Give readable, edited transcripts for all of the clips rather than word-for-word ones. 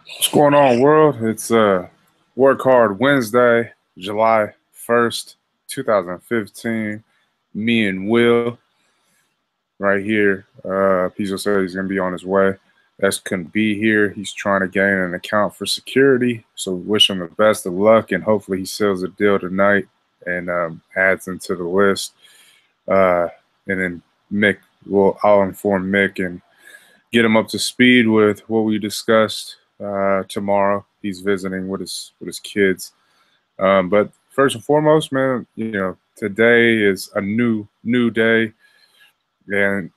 What's going on, world? It's Work Hard Wednesday, July 1st, 2015. Me and Will right here. Pizzo said he's going to be on his way. S couldn't be here. He's trying to gain an account for security. So wish him the best of luck, and hopefully he seals a deal tonight and adds him to the list. And then I'll inform Mick and get him up to speed with what we discussed tomorrow. He's visiting with his kids. But first and foremost, man, today is a new day, and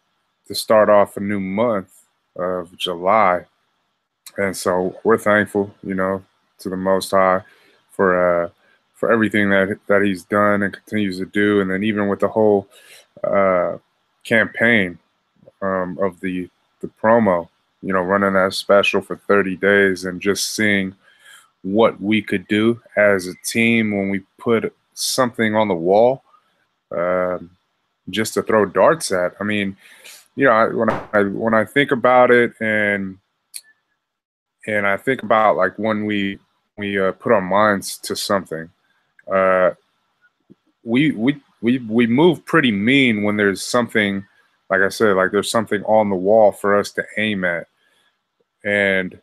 to start off a new month of July. And so we're thankful, to the Most High for everything that He's done and continues to do, and then even with the whole campaign of the promo, running that special for 30 days and just seeing what we could do as a team when we put something on the wall, just to throw darts at. I mean, when I think about it, and I think about like when we put our minds to something, we move pretty mean when there's something, like I said, like there's something on the wall for us to aim at. And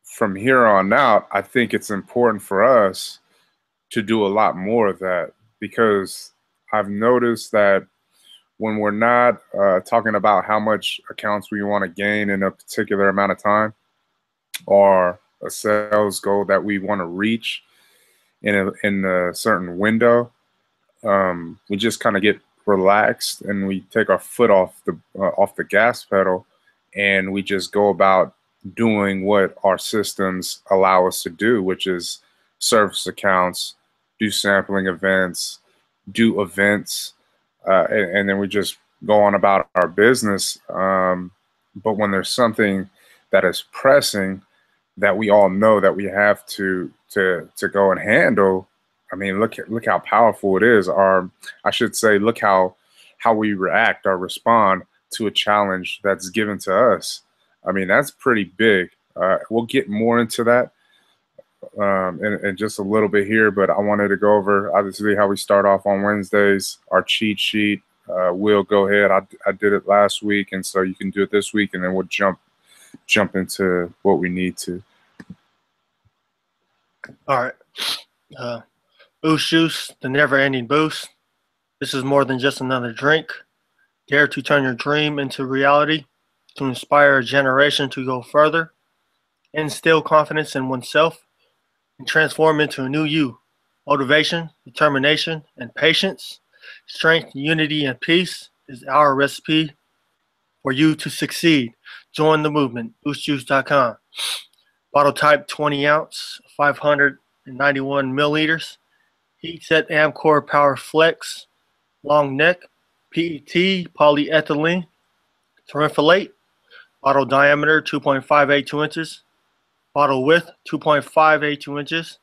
from here on out, I think it's important for us to do a lot more of that, because I've noticed that when we're not talking about how much accounts we want to gain in a particular amount of time, or a sales goal that we want to reach in a certain window, we just kind of get relaxed and we take our foot off the gas pedal, and we just go about doing what our systems allow us to do, which is service accounts, do sampling events, do events, and then we just go on about our business. But when there's something that is pressing that we all know that we have to go and handle, I mean, look how powerful it is. I should say, look how we react or respond to a challenge that's given to us. I mean, that's pretty big. We'll get more into that in just a little bit here, but I wanted to go over, obviously, how we start off on Wednesdays, our cheat sheet. We'll go ahead. I did it last week, and so you can do it this week, and then we'll jump into what we need to. All right. Boost Juice, the never-ending boost. This is more than just another drink. Dare to turn your dream into reality, to inspire a generation to go further, instill confidence in oneself, and transform into a new you. Motivation, determination, and patience, strength, unity, and peace is our recipe for you to succeed. Join the movement, boostjuice.com. Bottle type 20 ounce, 591 milliliters. Heatset Amcor Power Flex, long neck, PET, polyethylene, terephthalate. Bottle diameter 2.582 inches. Bottle width 2.582 inches.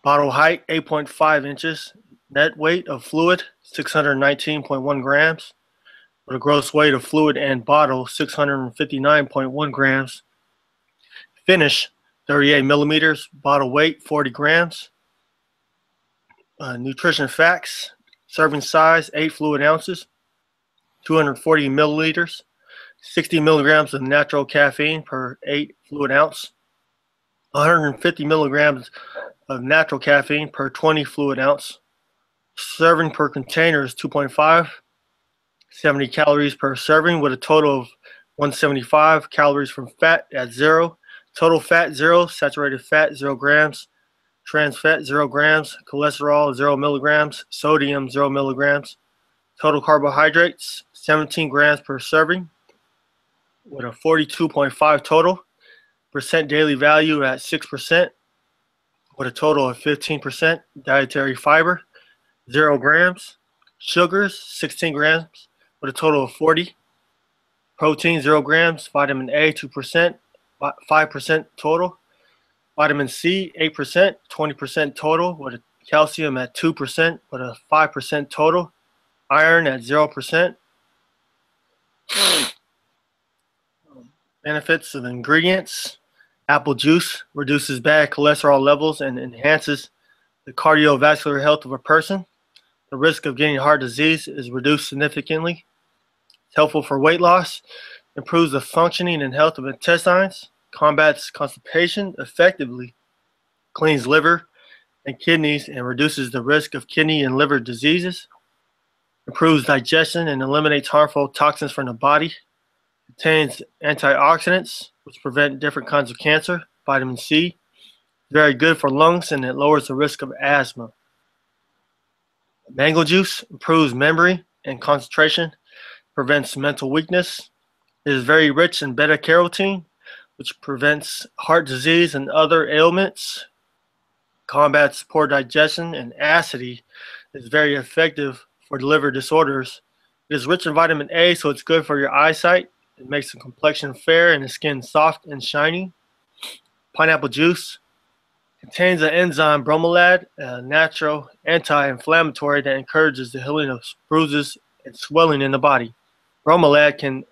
Bottle height 8.5 inches. Net weight of fluid 619.1 grams. With a gross weight of fluid and bottle 659.1 grams. Finish 38 millimeters. Bottle weight 40 grams. Nutrition facts: serving size 8 fluid ounces, 240 milliliters, 60 milligrams of natural caffeine per 8 fluid ounce, 150 milligrams of natural caffeine per 20 fluid ounce. Serving per container is 2.5, 70 calories per serving, with a total of 175 calories from fat at 0. Total fat 0, saturated fat 0 grams, trans fat 0 grams, cholesterol 0 milligrams, sodium 0 milligrams. Total carbohydrates 17 grams per serving, with a 42.5 total. Percent daily value at 6%, with a total of 15%. Dietary fiber 0 grams. Sugars 16 grams, with a total of 40. Protein 0 grams. Vitamin A 2%, 5% total. Vitamin C 8%, 20% total, with a calcium at 2%, with a 5% total. Iron at 0%. Benefits of ingredients: Apple juice reduces bad cholesterol levels and enhances the cardiovascular health of a person. The risk of getting heart disease is reduced significantly. It's helpful for weight loss, improves the functioning and health of intestines, combats constipation effectively, cleans liver and kidneys, and reduces the risk of kidney and liver diseases, improves digestion and eliminates harmful toxins from the body, contains antioxidants, which prevent different kinds of cancer, vitamin C, very good for lungs, and it lowers the risk of asthma. Mango juice improves memory and concentration, prevents mental weakness. It is very rich in beta carotene, which prevents heart disease and other ailments, combats poor digestion, and acidity. Is very effective for liver disorders. It is rich in vitamin A, so it's good for your eyesight. It makes the complexion fair and the skin soft and shiny. Pineapple juice contains the enzyme bromelad, a natural anti-inflammatory that encourages the healing of bruises and swelling in the body. Bromelad can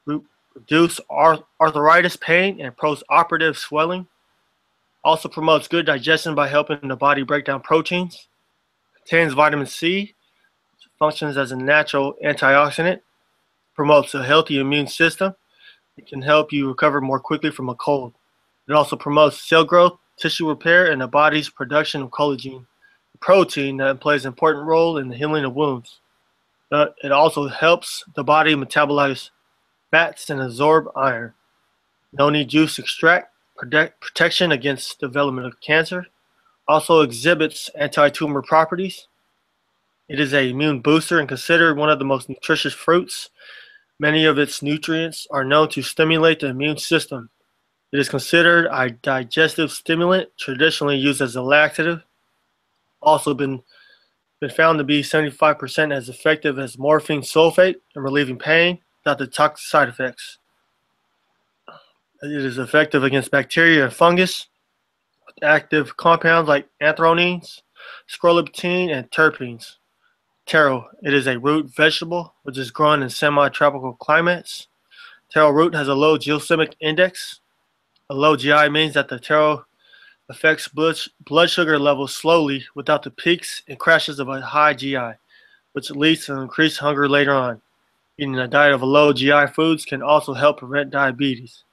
reduce arthritis pain and post-operative swelling. Also promotes good digestion by helping the body break down proteins. Contains vitamin C, which functions as a natural antioxidant. Promotes a healthy immune system. It can help you recover more quickly from a cold. It also promotes cell growth, tissue repair, and the body's production of collagen, a protein that plays an important role in the healing of wounds. It also helps the body metabolize fats and absorb iron. Noni juice extract, protection against development of cancer. Also exhibits anti-tumor properties. It is an immune booster and considered one of the most nutritious fruits. Many of its nutrients are known to stimulate the immune system. It is considered a digestive stimulant, traditionally used as a laxative. Also been found to be 75% as effective as morphine sulfate in relieving pain without the toxic side effects. It is effective against bacteria and fungus with active compounds like anthronines, scopolamine, and terpenes. Taro, it is a root vegetable which is grown in semi-tropical climates. Taro root has a low glycemic index. A low GI means that the taro affects blood sugar levels slowly without the peaks and crashes of a high GI, which leads to increased hunger later on. Eating a diet of low GI foods can also help prevent diabetes.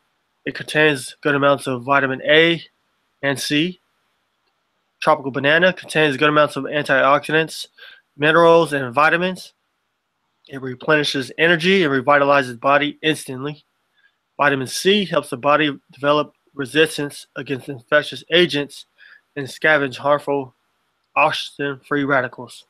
It contains good amounts of vitamin A and C. Tropical banana contains good amounts of antioxidants, minerals, and vitamins. It replenishes energy and revitalizes the body instantly. Vitamin C helps the body develop resistance against infectious agents and scavenge harmful oxygen-free radicals.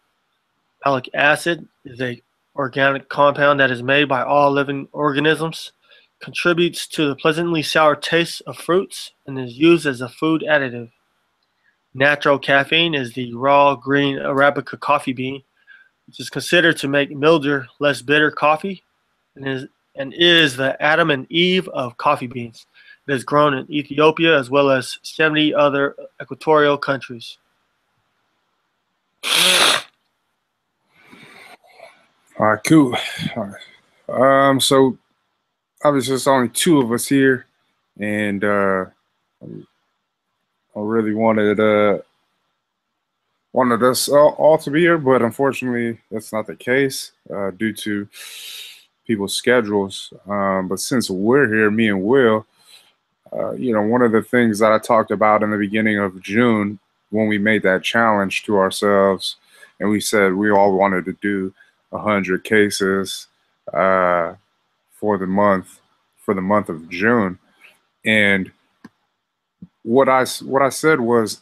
Malic acid is an organic compound that is made by all living organisms, contributes to the pleasantly sour taste of fruits, and is used as a food additive. Natural caffeine is the raw green Arabica coffee bean, which is considered to make milder, less bitter coffee, and is the Adam and Eve of coffee beans. It is grown in Ethiopia as well as 70 other equatorial countries. All right, cool. All right. So obviously it's only two of us here, and I really wanted us all to be here, but unfortunately that's not the case due to people's schedules. But since we're here, me and Will, one of the things that I talked about in the beginning of June when we made that challenge to ourselves, and we said we all wanted to do 100 cases for the month of June, and what I said was,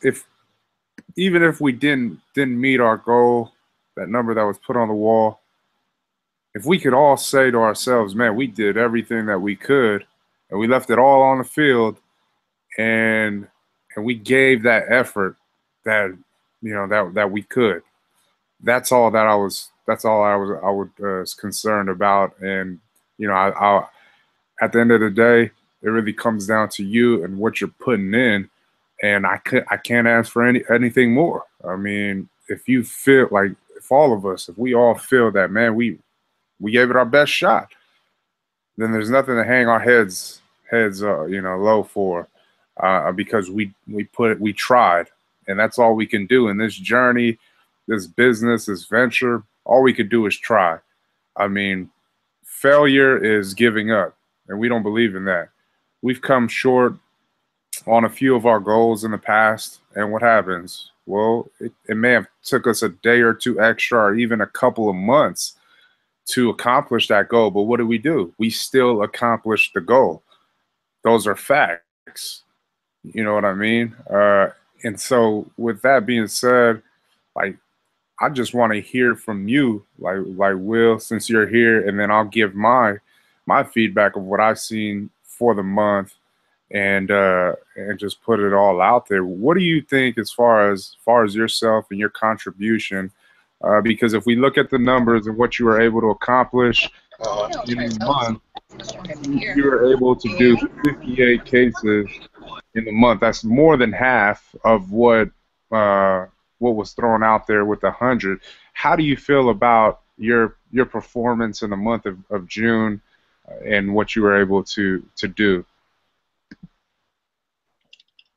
even if we didn't meet our goal, that number that was put on the wall, if we could all say to ourselves, man, we did everything that we could, and we left it all on the field, and we gave that effort that that we could. That's all I was concerned about. And I at the end of the day, it really comes down to you and what you're putting in. And I can't ask for anything more. I mean, if you feel like, if we all feel that, man, we gave it our best shot, then there's nothing to hang our heads low for. because we tried, and that's all we can do in this journey, this business, this venture. All we could do is try. I mean, failure is giving up, and we don't believe in that. We've come short on a few of our goals in the past, and what happens? Well, it may have took us a day or two extra, or even a couple of months to accomplish that goal. But what do? We still accomplished the goal. Those are facts. You know what I mean? And so, with that being said, like, I just want to hear from you, like Will, since you're here, and then I'll give my feedback of what I've seen for the month, and just put it all out there. What do you think as far as yourself and your contribution? Because if we look at the numbers and what you were able to accomplish in a month, you were able to do 58 cases in the month. That's more than half of what was thrown out there with 100. How do you feel about your performance in the month of June and what you were able to do?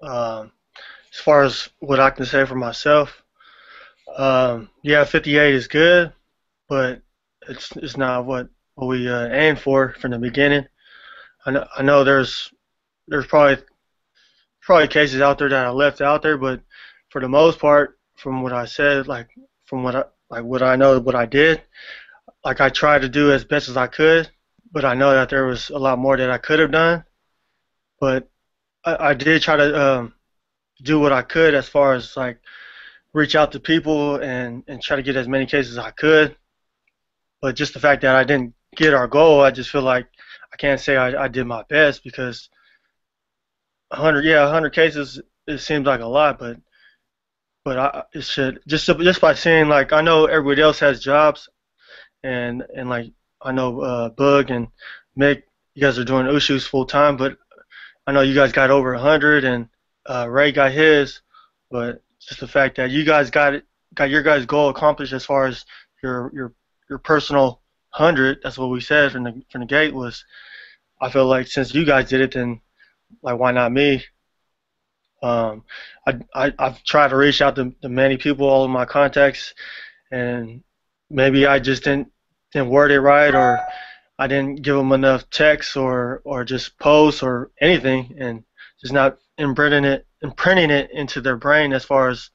As far as what I can say for myself, yeah, 58 is good, but it's not what we aimed for from the beginning. I know there's probably cases out there that I left out there, but for the most part, from what I said, from what I know, what I did, like I tried to do as best as I could, but I know that there was a lot more that I could have done. But I did try to do what I could as far as like reach out to people and try to get as many cases as I could. But just the fact that I didn't get our goal, I just feel like I can't say I did my best, because 100 cases, it seems like a lot, but it should just by seeing, like, I know everybody else has jobs, and like I know Bug and Mick, you guys are doing Ushus full time, but I know you guys got over 100, and Ray got his, but just the fact that you guys got your guys' goal accomplished as far as your personal 100. That's what we said from the gate was. I feel like since you guys did it, then like why not me? I've tried to reach out to many people, all of my contacts, and maybe I just didn't word it right, or I didn't give them enough text or just posts or anything, and just not imprinting it into their brain as far as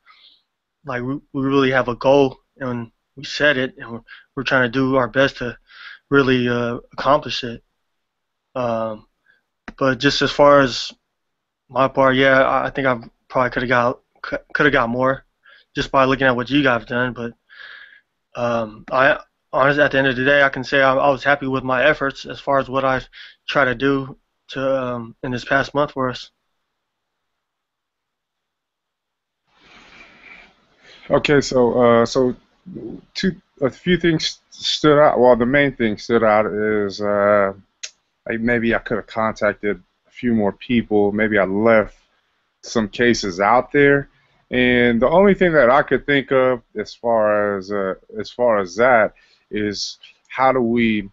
like we really have a goal and we set it, and we're trying to do our best to really accomplish it. But just as far as my part, yeah, I think I probably could have got more just by looking at what you guys have done. But I honestly, at the end of the day, I can say I was happy with my efforts as far as what I've tried to do to in this past month for us. Okay, so a few things stood out. Well, the main thing stood out is like maybe I could have contacted a few more people. Maybe I left some cases out there, and the only thing that I could think of as far as that is how do we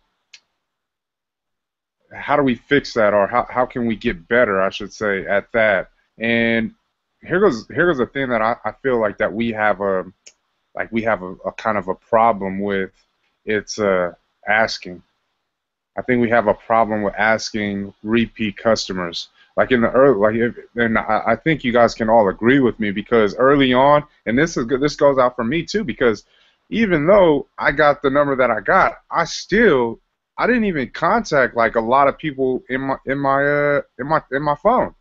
fix that, or how can we get better, I should say, at that. And here's the thing that I feel like that we have a kind of a problem with. It's asking. I think we have a problem with asking repeat customers. Like in the early, and I think you guys can all agree with me, because early on, and this goes out for me too, because even though I got the number that I got, I didn't even contact like a lot of people in my phone.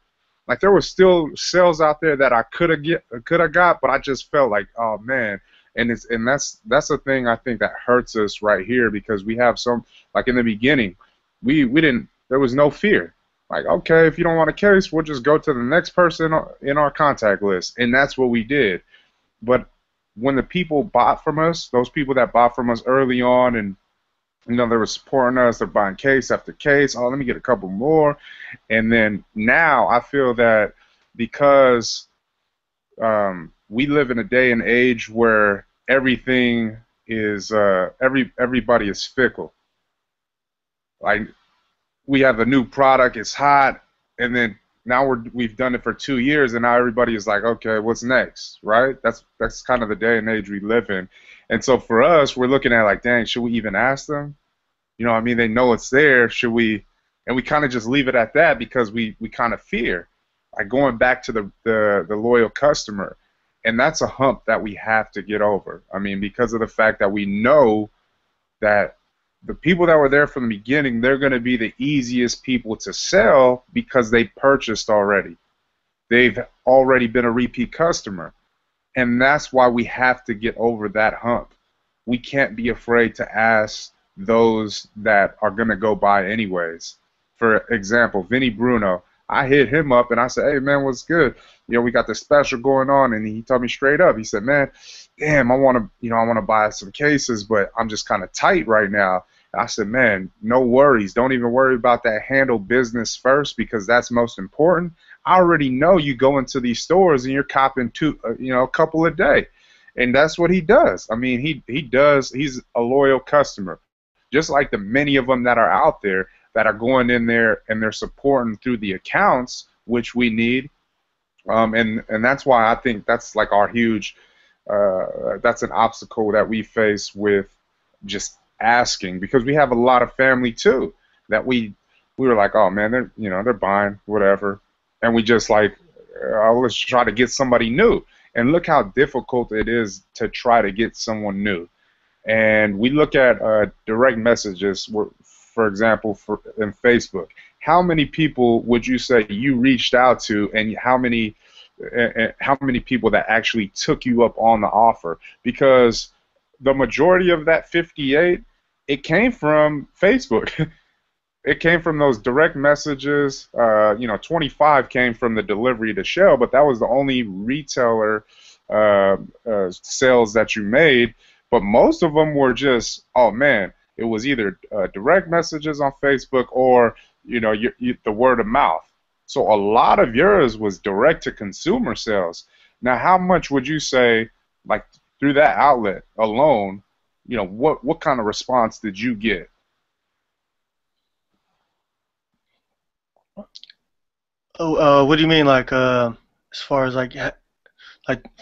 Like there were still sales out there that I could have got, but I just felt like, oh man. And that's the thing I think that hurts us right here, because we have some, like in the beginning, we didn't, there was no fear. Like, okay, if you don't want a case, we'll just go to the next person in our contact list, and that's what we did. But when the people bought from us, those people that bought from us early on, and they were supporting us, they're buying case after case. Oh, let me get a couple more, and then now I feel that because we live in a day and age where everything is everybody is fickle. Like we have a new product, it's hot, and then now we've done it for 2 years, and now everybody is like, okay, what's next, right? That's kind of the day and age we live in. And so for us, we're looking at like, dang, should we even ask them? You know what I mean? They know it's there. Should we? And we kind of just leave it at that because we kind of fear, like going back to the loyal customer. And that's a hump that we have to get over. I mean, because of the fact that we know that the people that were there from the beginning, they're going to be the easiest people to sell because they purchased already. They've already been a repeat customer. And that's why we have to get over that hump. We can't be afraid to ask those that are going to go by anyways. For example, Vinny Bruno, I hit him up and I said, hey, man, what's good? You know, we got this special going on. And he told me straight up, he said, man, damn, I want to buy some cases, but I'm just kind of tight right now. And I said, man, no worries. Don't even worry about that. Handle business first because that's most important. I already know you go into these stores and you're copping a couple a day. And that's what he does. I mean, he does. He's a loyal customer, just like the many of them that are out there that are going in there and they're supporting through the accounts, which we need. And that's why I think that's like our huge, that's an obstacle that we face with just asking, because we have a lot of family too that we were like, oh man, they're buying whatever, and we just like, let's try to get somebody new. And look how difficult it is to try to get someone new. And we look at direct messages, for example, in Facebook. How many people would you say you reached out to, and how many people that actually took you up on the offer? Because the majority of that 58, it came from Facebook. It came from those direct messages. 25 came from the delivery to Shell, but that was the only retailer sales that you made. But most of them were just, oh man, it was either direct messages on Facebook or the word of mouth. So a lot of yours was direct to consumer sales. Now, how much would you say, like through that outlet alone, what kind of response did you get? Oh, what do you mean, like as far as like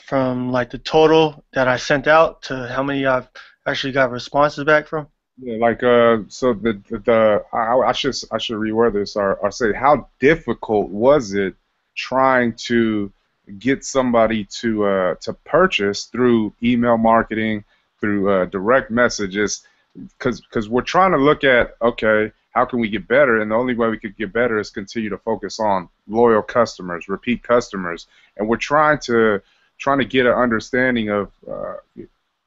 from like the total that I sent out to how many I've actually got responses back from? Yeah, like so I should reword this or say, how difficult was it trying to get somebody to purchase through email marketing, through direct messages, because we're trying to look at, okay, how can we get better? And the only way we could get better is continue to focus on loyal customers, repeat customers, and we're trying to get an understanding of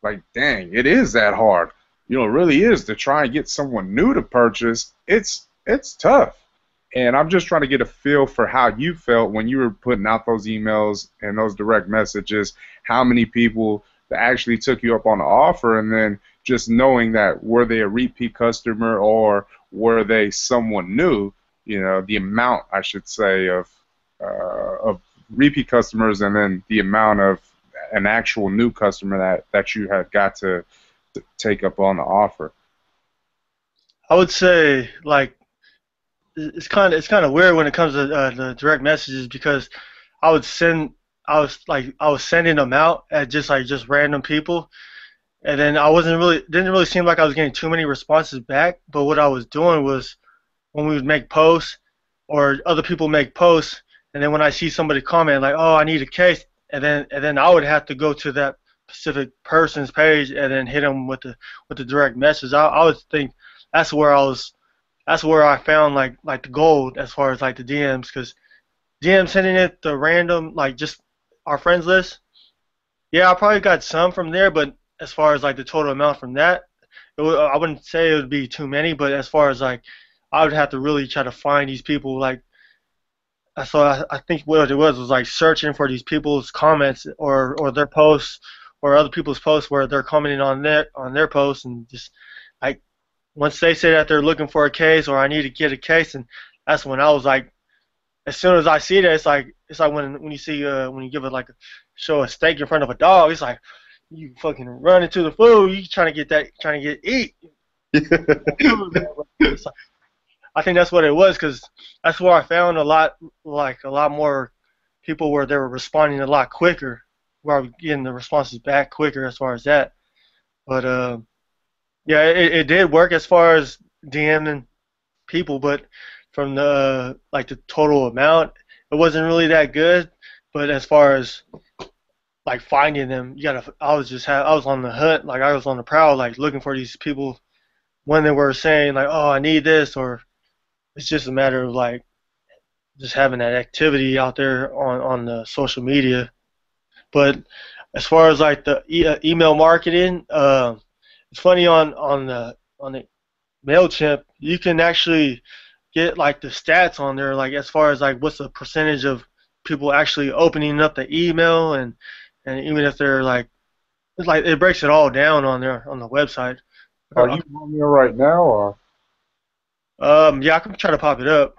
like, dang, it is that hard. It really is to try and get someone new to purchase. It's tough. And I'm just trying to get a feel for how you felt when you were putting out those emails and those direct messages, how many people that actually took you up on the offer, and then just knowing that, were they a repeat customer or were they someone new? The amount, I should say, of repeat customers, and then the amount of an actual new customer that you had got to take up on the offer. I would say, like, it's kind of weird when it comes to the direct messages, because I was sending them out at just random people, and then didn't really seem like I was getting too many responses back. But what I was doing was, when we would make posts or other people make posts, and then when I see somebody comment like, oh, I need a case, and then I would have to go to that specific person's page and then hit them with the direct message. I would think that's where I found like the gold as far as like the DMs, because DM sending it to random, like just our friends list, yeah, I probably got some from there, but as far as like the total amount from that, I wouldn't say it would be too many. But as far as like, I would have to really try to find these people. Like, so I think what it was like searching for these people's comments or their posts or other people's posts where they're commenting on their posts, and just like, once they say that they're looking for a case or I need to get a case, and that's when I was like, as soon as I see that, it's like when you see when you give it like show a steak in front of a dog, it's like you fucking run into the food, you trying to get eat. It's like, I think that's what it was, because that's where I found a lot more people where they were responding a lot quicker, where I was getting the responses back quicker as far as that. But yeah, it did work as far as DMing people, but from the like the total amount, it wasn't really that good. But as far as like finding them, I was on the hunt, like I was on the prowl, like looking for these people when they were saying like, oh, I need this, or it's just a matter of like just having that activity out there on the social media. But as far as like the email marketing, it's funny on the Mailchimp, you can actually get like the stats on there, like as far as like what's the percentage of people actually opening up the email, and even if they're like, it's like it breaks it all down on there on the website. Are you on there right now, or? Yeah, I can try to pop it up.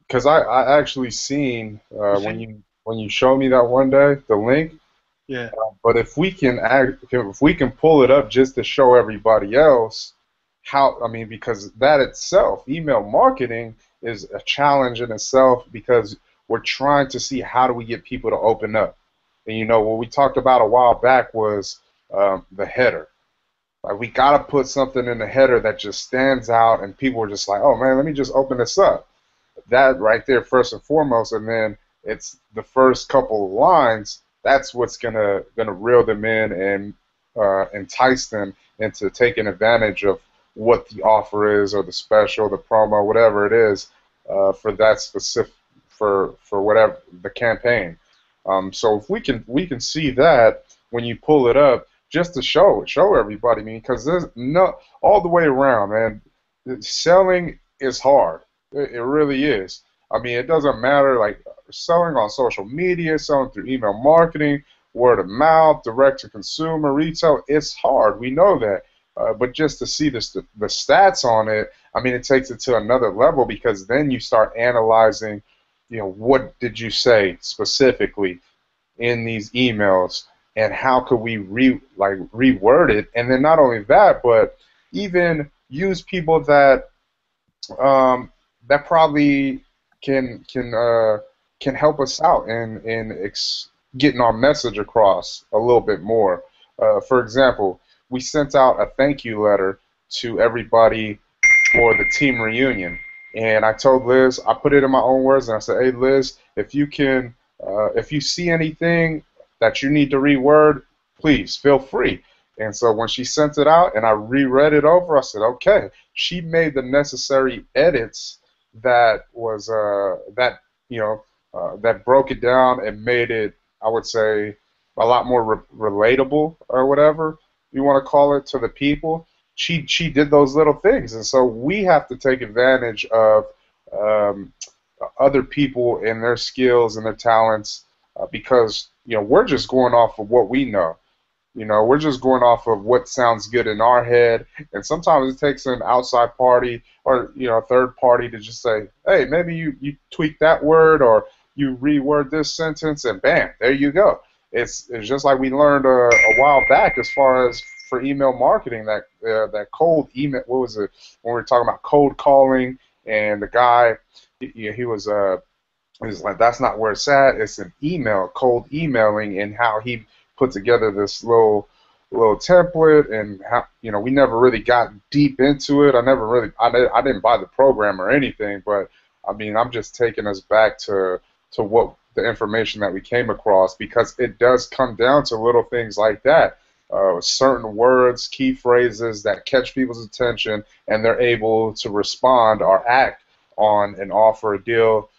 Because I actually seen when you showed me that one day the link. Yeah. But if we can pull it up just to show everybody else how, I mean, because that itself, email marketing is a challenge in itself, because we're trying to see how do we get people to open up. And you know, what we talked about a while back was the header. Like, we got to put something in the header that just stands out, and people are just like, oh man, let me just open this up. That right there, first and foremost, and then it's the first couple of lines. That's what's gonna reel them in and entice them into taking advantage of what the offer is, or the special, the promo, whatever it is, for that specific for whatever the campaign. So if we can see that when you pull it up, just to show everybody. I mean, because there's no all the way around, man. Selling is hard. It really is. I mean, it doesn't matter, like selling on social media, selling through email marketing, word of mouth, direct to consumer, retail. It's hard. We know that. But just to see the stats on it, I mean, it takes it to another level, because then you start analyzing, you know, what did you say specifically in these emails, and how could we reword it, and then not only that, but even use people that that probably can help us out in getting our message across a little bit more. For example, we sent out a thank you letter to everybody for the team reunion, and I told Liz, I put it in my own words, and I said, hey Liz, if you see anything that you need to reword, please feel free. And so when she sent it out and I reread it over, I said, okay, she made the necessary edits that was that broke it down and made it, I would say, a lot more relatable, or whatever you want to call it, to the people. She did those little things, and so we have to take advantage of um, other people and their skills and their talents, because we're just going off of what we know. We're just going off of what sounds good in our head, and sometimes it takes an outside party, or a third party, to just say, hey, maybe you tweak that word, or you reword this sentence, and bam, there you go. It's just like we learned a while back, as far as for email marketing, that cold email. What was it when we were talking about cold calling? And the guy, he was like, that's not where it's at. It's an email, cold emailing, and how he put together this little template, and how we never really got deep into it. I didn't buy the program or anything, but I mean, I'm just taking us back to what the information that we came across, because it does come down to little things like that. Certain words, key phrases that catch people's attention, and they're able to respond or act on an offer, a deal,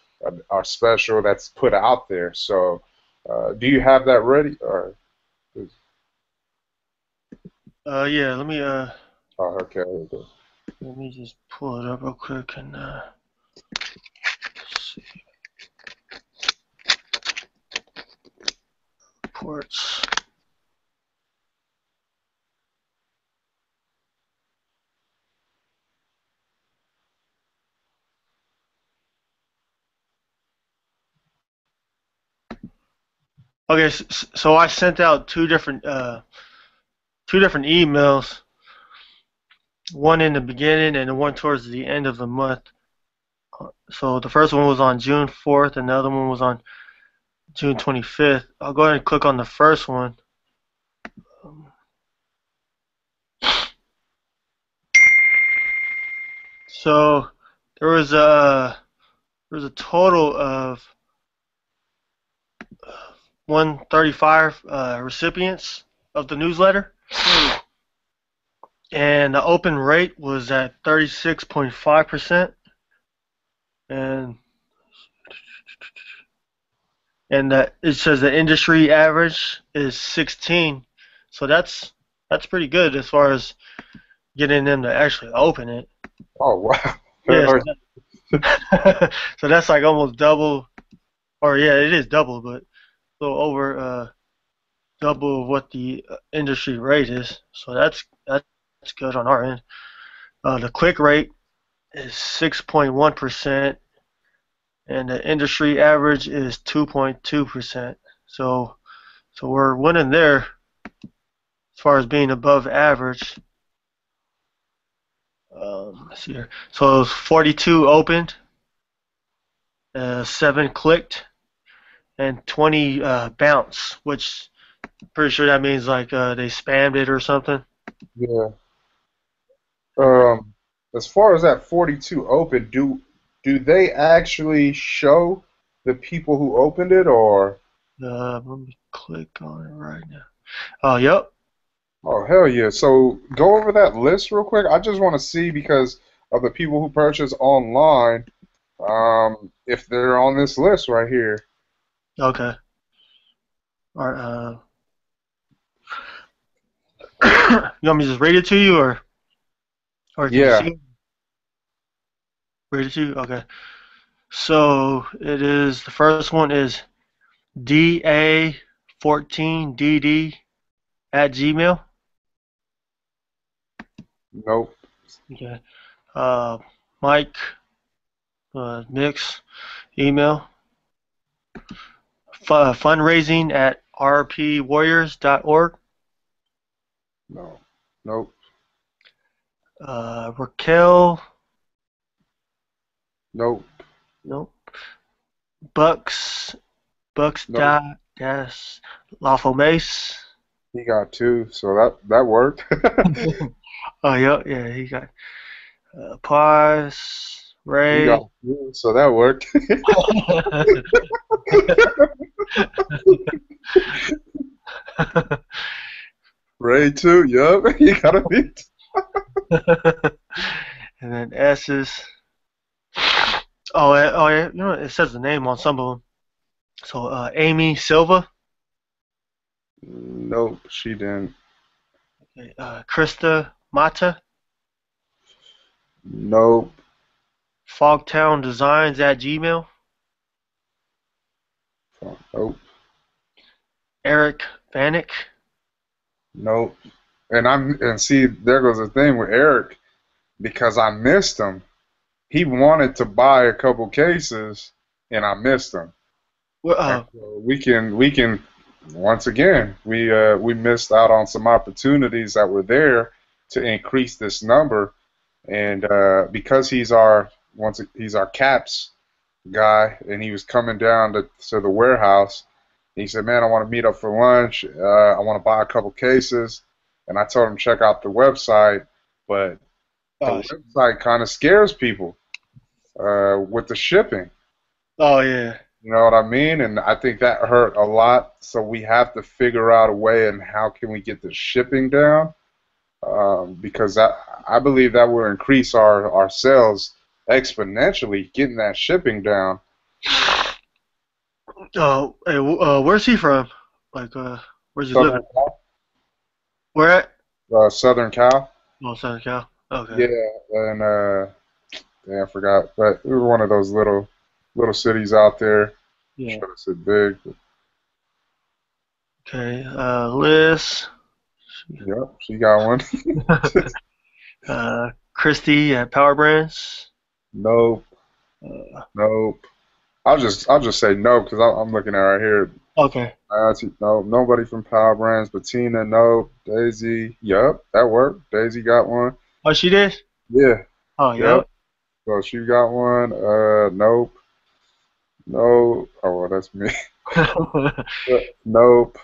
or special that's put out there. So, do you have that ready? Or Yeah. Let me oh, okay. let me just pull it up real quick and see reports. Okay, so I sent out two different emails, one in the beginning and one towards the end of the month. So the first one was on June 4th, and the other one was on June 25th. I'll go ahead and click on the first one. So there was a total of 135 recipients of the newsletter, and the open rate was at 36.5%, and it says the industry average is 16, so that's pretty good as far as getting them to actually open it. Oh wow. Yeah, so that's like almost double, or yeah, it is double, but a little over double of what the industry rate is. So that's good on our end. The click rate is 6.1%, and the industry average is 2.2%. So we're winning there as far as being above average. Let's see here. So it was 42 opened, 7 clicked, and 20 bounce, which I'm pretty sure that means like they spammed it or something. Yeah. As far as that 42 open, do they actually show the people who opened it, or? Let me click on it right now. Oh, yep. Oh, hell yeah. So go over that list real quick. I just want to see because of the people who purchase online, if they're on this list right here. Okay. All right. You want me to just read it to you, or can you Yeah. see it? Read it to you? Okay. So it is, the first one is DA14DD at Gmail. Nope. Okay. Mike Mix email. Fundraising at rpwarriors.org. No. Nope. Raquel. Nope. Nope. Bucks Nope. dot dash Lafomace. He got two, so that worked. Oh yeah, he got Paz, He Ray. got two, so that worked. Ray too. Yup. He got a beat. And then S's. Oh yeah, you know it says the name on some of them. So Amy Silva, Nope, she didn't. Krista Mata, Nope. Fogtown Designs at Gmail, Nope. Eric Vanek. Nope. And see, there goes the thing with Eric because I missed him. He wanted to buy a couple cases, and I missed him. And so we can once again we missed out on some opportunities that were there to increase this number, and because he's our caps guy, and he was coming down to the warehouse. He said, "Man, I want to meet up for lunch. I want to buy a couple cases." And I told him check out the website, but the website kind of scares people with the shipping. Oh yeah. You know what I mean? And I think that hurt a lot. So we have to figure out a way and how can we get the shipping down, because I believe that will increase our sales exponentially, getting that shipping down. Oh, hey, where's he from? Like, where's he Southern living? Where at? Cal. Southern Cal. Oh, Southern Cal. Okay. Yeah, and yeah, I forgot, but we were one of those little cities out there. Yeah. Should have said big. But Okay. Liz. yep, she got one. Christy at Power Brands. Nope, nope. I'll just say no because I'm looking at right here. Okay. No, nobody from Power Brands. Bettina, no. Daisy, yup, that worked. Daisy got one. Oh, she did? Yeah. Oh, Yep. yep. So she got one. Nope. No. Oh, well, that's me. Nope.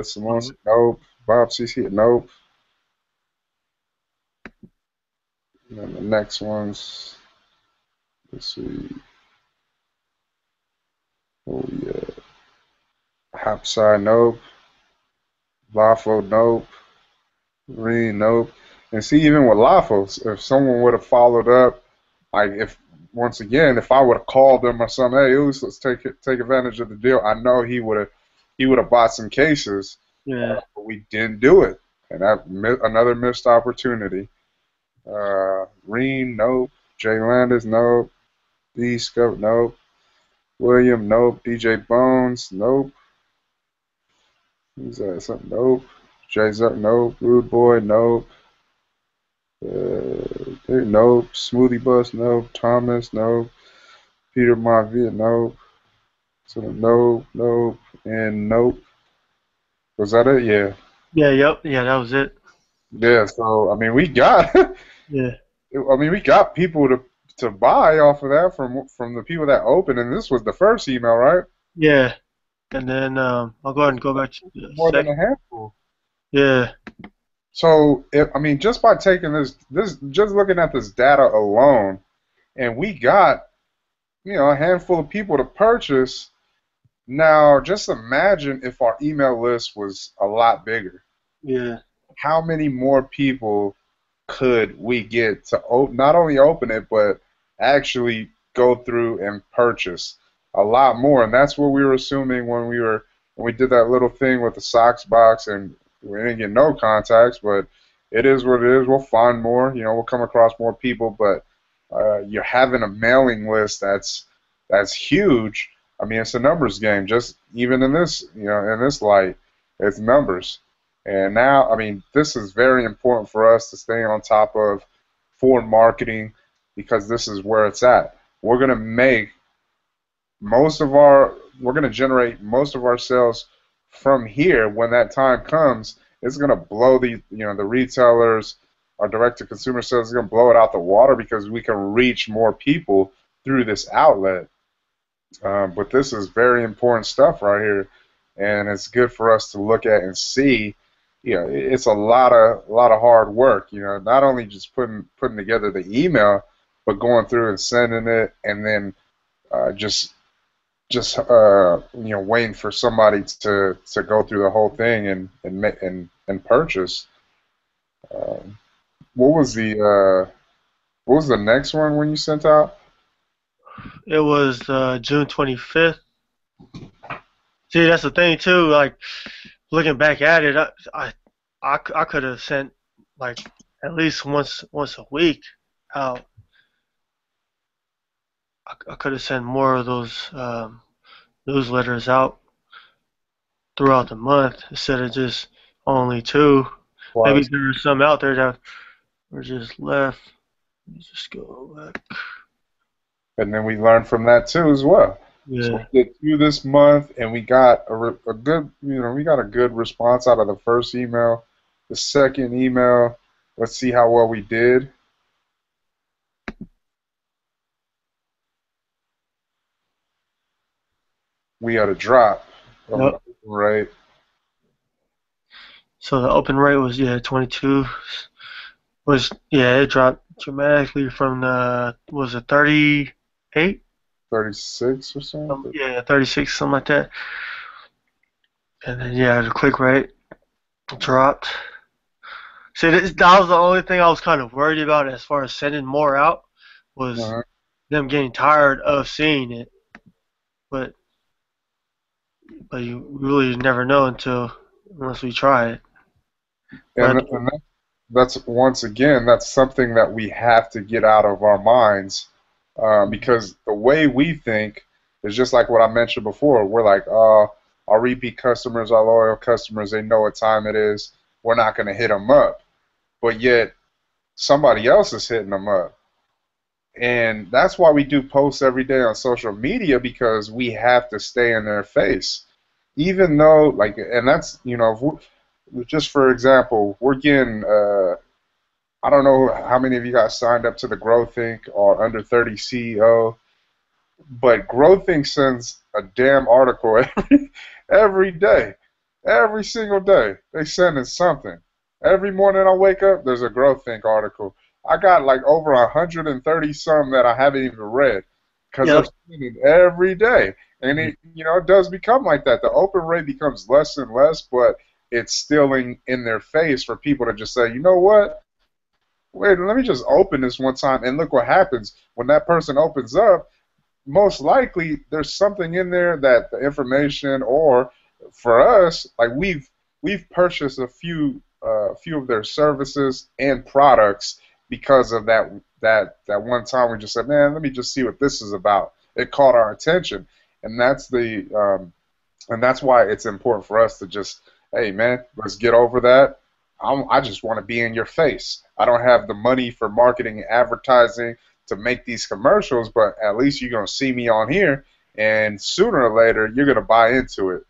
Simone, nope. Bob CC, nope. And then the next ones, let's see. Oh, yeah. Hapside, nope. Lafo, nope. Green, nope. And see, even with Lafo, if someone would have followed up, like if once again, if I would have called them or something, hey, let's take advantage of the deal. I know he would have bought some cases, Yeah. but we didn't do it, and that another missed opportunity. Reen, nope. Jay Landis, nope. D Scope, nope. William, nope. DJ Bones, nope. Who's that? Something, nope. Jay Zuck, nope. Rude Boy, nope. Nope. Smoothie Bus, nope. Thomas, nope. Peter Maivia, nope. So nope, nope, and nope. Was that it? Yeah. Yeah, yep. Yeah, that was it. Yeah. So I mean, we got. Yeah. I mean, we got people to buy off of that from the people that opened, and this was the first email, right? Yeah. And then I'll go ahead and go back to the More than second. a handful. Yeah. So, I mean, just by taking just looking at this data alone, and we got, a handful of people to purchase. Now, just imagine if our email list was a lot bigger. Yeah. How many more people could we get to not only open it, but actually go through and purchase a lot more? And that's what we were assuming when we did that little thing with the socks box, and we didn't get no contacts, but it is what it is. We'll find more. We'll come across more people, but you're having a mailing list that's huge. I mean, it's a numbers game. Just even in this, in this light, it's numbers. And now, I mean, this is very important for us to stay on top of for marketing because this is where it's at. We're going to make we're going to generate most of our sales from here when that time comes. It's going to blow the retailers, our direct-to-consumer sales is going to blow it out the water because we can reach more people through this outlet. But this is very important stuff right here, and it's good for us to look at and see. It's a lot of hard work. Not only just putting together the email, but going through and sending it, and then just waiting for somebody to go through the whole thing and purchase. Um, what was the next one when you sent out? It was June 25th. See, that's the thing too. Like looking back at it, I could have sent like at least once a week out. I could have sent more of those newsletters out throughout the month instead of just only two. Maybe Was there's some out there that were just left. Let me just go back. And then we learned from that too as well. So Yeah. we did two this month, and we got a good, we got a good response out of the first email. The second email, let's see how well we did. We had a drop of the Yep. open rate. So the open rate was 22. It dropped dramatically from the was it 38? 36 or something. Yeah, 36, something like that. And then the click rate dropped. See, that was the only thing I was kind of worried about as far as sending more out was Uh-huh. them getting tired of seeing it. But you really never know unless we try it. And, But and that's once again, that's something that we have to get out of our minds because the way we think is just like what I mentioned before. We're like, oh, our repeat customers, our loyal customers, they know what time it is. We're not going to hit them up. But yet somebody else is hitting them up. And that's why we do posts every day on social media because we have to stay in their face. Even though, like, and that's, just for example, we're getting I don't know how many of you guys signed up to the GrowThink or Under 30 CEO, but GrowThink sends a damn article every day, every single day. They sending something. Every morning I wake up, there's a GrowThink article. I got like over 130 some that I haven't even read because they're Yep. sending every day. And it does become like that. The open rate becomes less and less, but it's still in their face for people to just say, you know what? Wait, let me just open this one time and look what happens when that person opens up. Most likely there's something in there that the information, or for us, like we've purchased a few of their services and products because of that one time we just said, man, let me just see what this is about. It caught our attention, and that's why it's important for us to just, hey man, let's get over that. I just want to be in your face. I don't have the money for marketing and advertising to make these commercials, but at least you're gonna see me on here, and sooner or later you're gonna buy into it.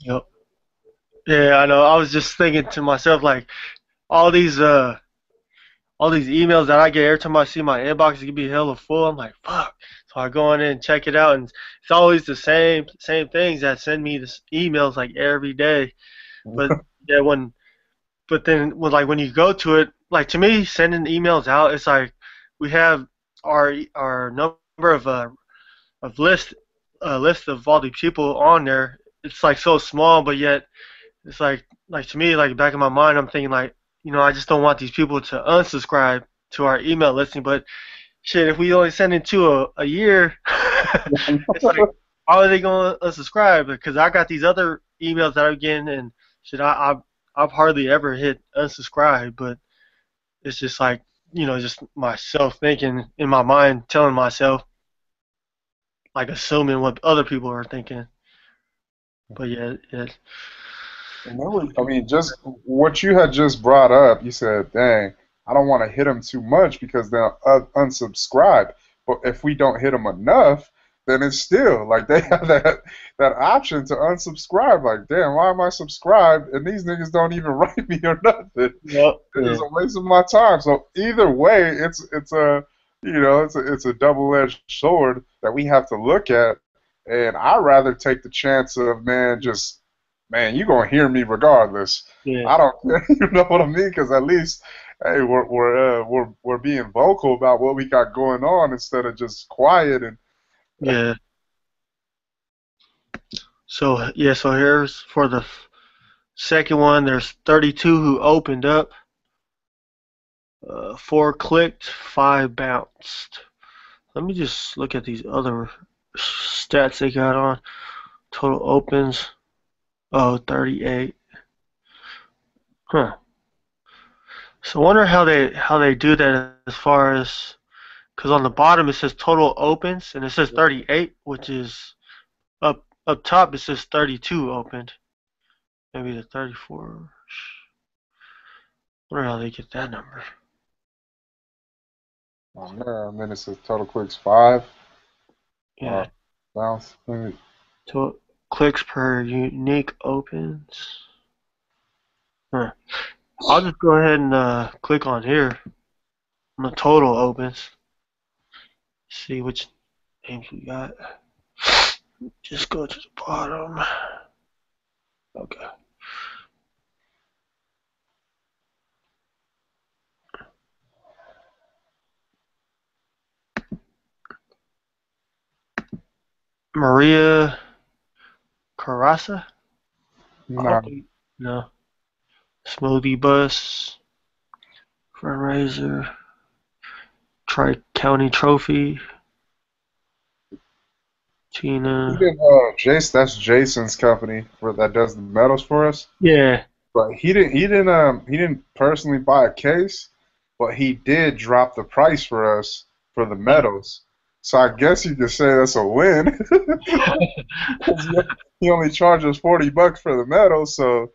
Yep. Yeah, I know. I was just thinking to myself, like all these all these emails that I get every time I see my inbox, it can be hella full. I'm like, fuck. So I go in and check it out, and it's always the same things that send me this emails like every day. But yeah, but then when you go to it, like to me, sending emails out, it's like we have our number of list of all the people on there. It's like so small, but yet it's like to me, like back in my mind, I'm thinking like, I just don't want these people to unsubscribe to our email listing. But shit, if we only send it to a year, it's like, how are they going to unsubscribe? Because I got these other emails that I'm getting, and shit, I've hardly ever hit unsubscribe. But it's just like, just myself thinking in my mind, telling myself, like assuming what other people are thinking. But yeah, yeah. And that was, I mean, just what you had just brought up, you said, dang, I don't want to hit them too much because they'll unsubscribe. But if we don't hit them enough, then it's still like they have that option to unsubscribe. Like, damn, why am I subscribed? And these niggas don't even write me or nothing. Yep. It is Yeah. a waste of my time. So either way, it's a double-edged sword that we have to look at. And I'd rather take the chance of, man, you gonna hear me regardless. Yeah. I don't care. You know what I mean? Because at least, hey, we're being vocal about what we got going on instead of just quiet and Yeah. So yeah, so here's for the second one. There's 32 who opened up. 4 clicked, 5 bounced. Let me just look at these other stats they got on. Total opens. Oh, 38. Huh. So I wonder how they do that as far as, because on the bottom it says total opens and it says 38, which is up top it says 32 opened. Maybe the 34. I wonder how they get that number. on there. And then it says total clicks 5. Yeah, Bounce. to clicks per unique opens. Huh. I'll just go ahead and click on here on the total opens. See which names we got. Just go to the bottom. Okay. Maria Carrasa? I Nah, don't think. No. Smoothie Bus. Fundraiser. Tri County Trophy. he Tina. didn't. That's Jason's company that does the medals for us. Yeah. But he didn't personally buy a case, but he did drop the price for us for the medals. So I guess you could say that's a win. 'Cause he only charges $40 for the medals, so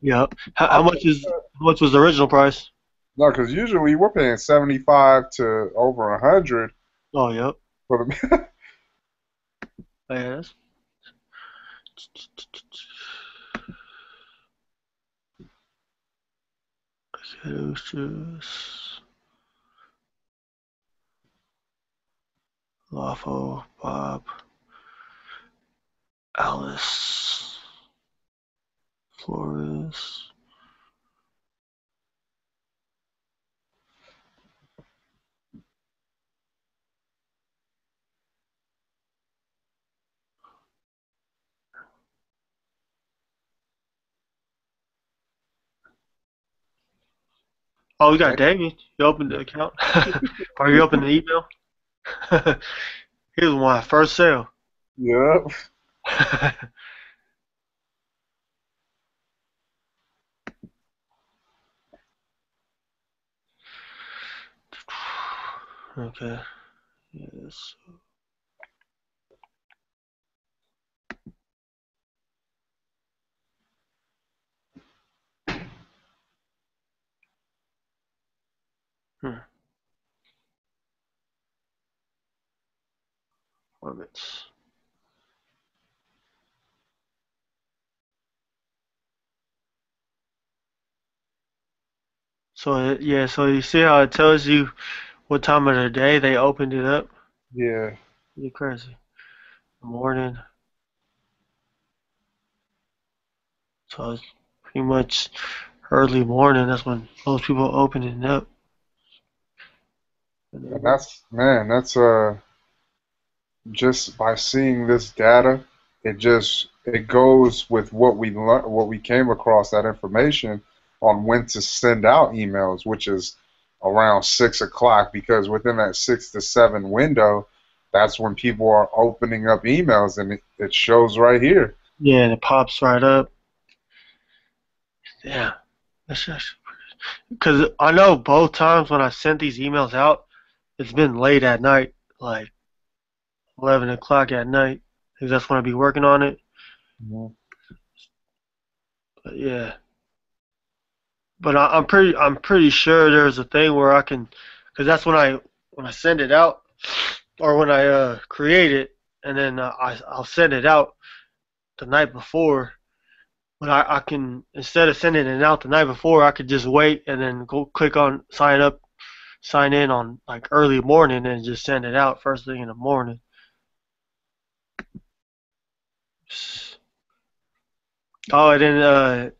Yep. I think How much was the original price? no, because usually we're paying 75 to over 100 Oh, yep. for the. Yes. Caduceus, Lawful, Bob, Alice, Flores. Oh, we got David. You opened the account? Or you opened the email? He was my first sale. Yep. Okay. Yes. Limits. So yeah, so you see how it tells you what time of the day they opened it up? Yeah. You're crazy. Morning. So it's pretty much early morning. That's when most people open it up. And that's just by seeing this data, it goes with what we learned, what we came across, that information on when to send out emails, which is around 6 o'clock, because within that 6 to 7 window, that's when people are opening up emails, and it shows right here. Yeah, and it pops right up. Yeah, that's just because I know both times when I sent these emails out, it's been late at night, like 11 o'clock at night, because that's when I be working on it. Mhm. But yeah, but I'm pretty sure there's a thing where I can, because that's when I send it out, or when I create it, and then I'll send it out the night before. But I can, instead of sending it out the night before, I could just wait and then go click on sign up, sign in on like early morning and just send it out first thing in the morning. Oh, and then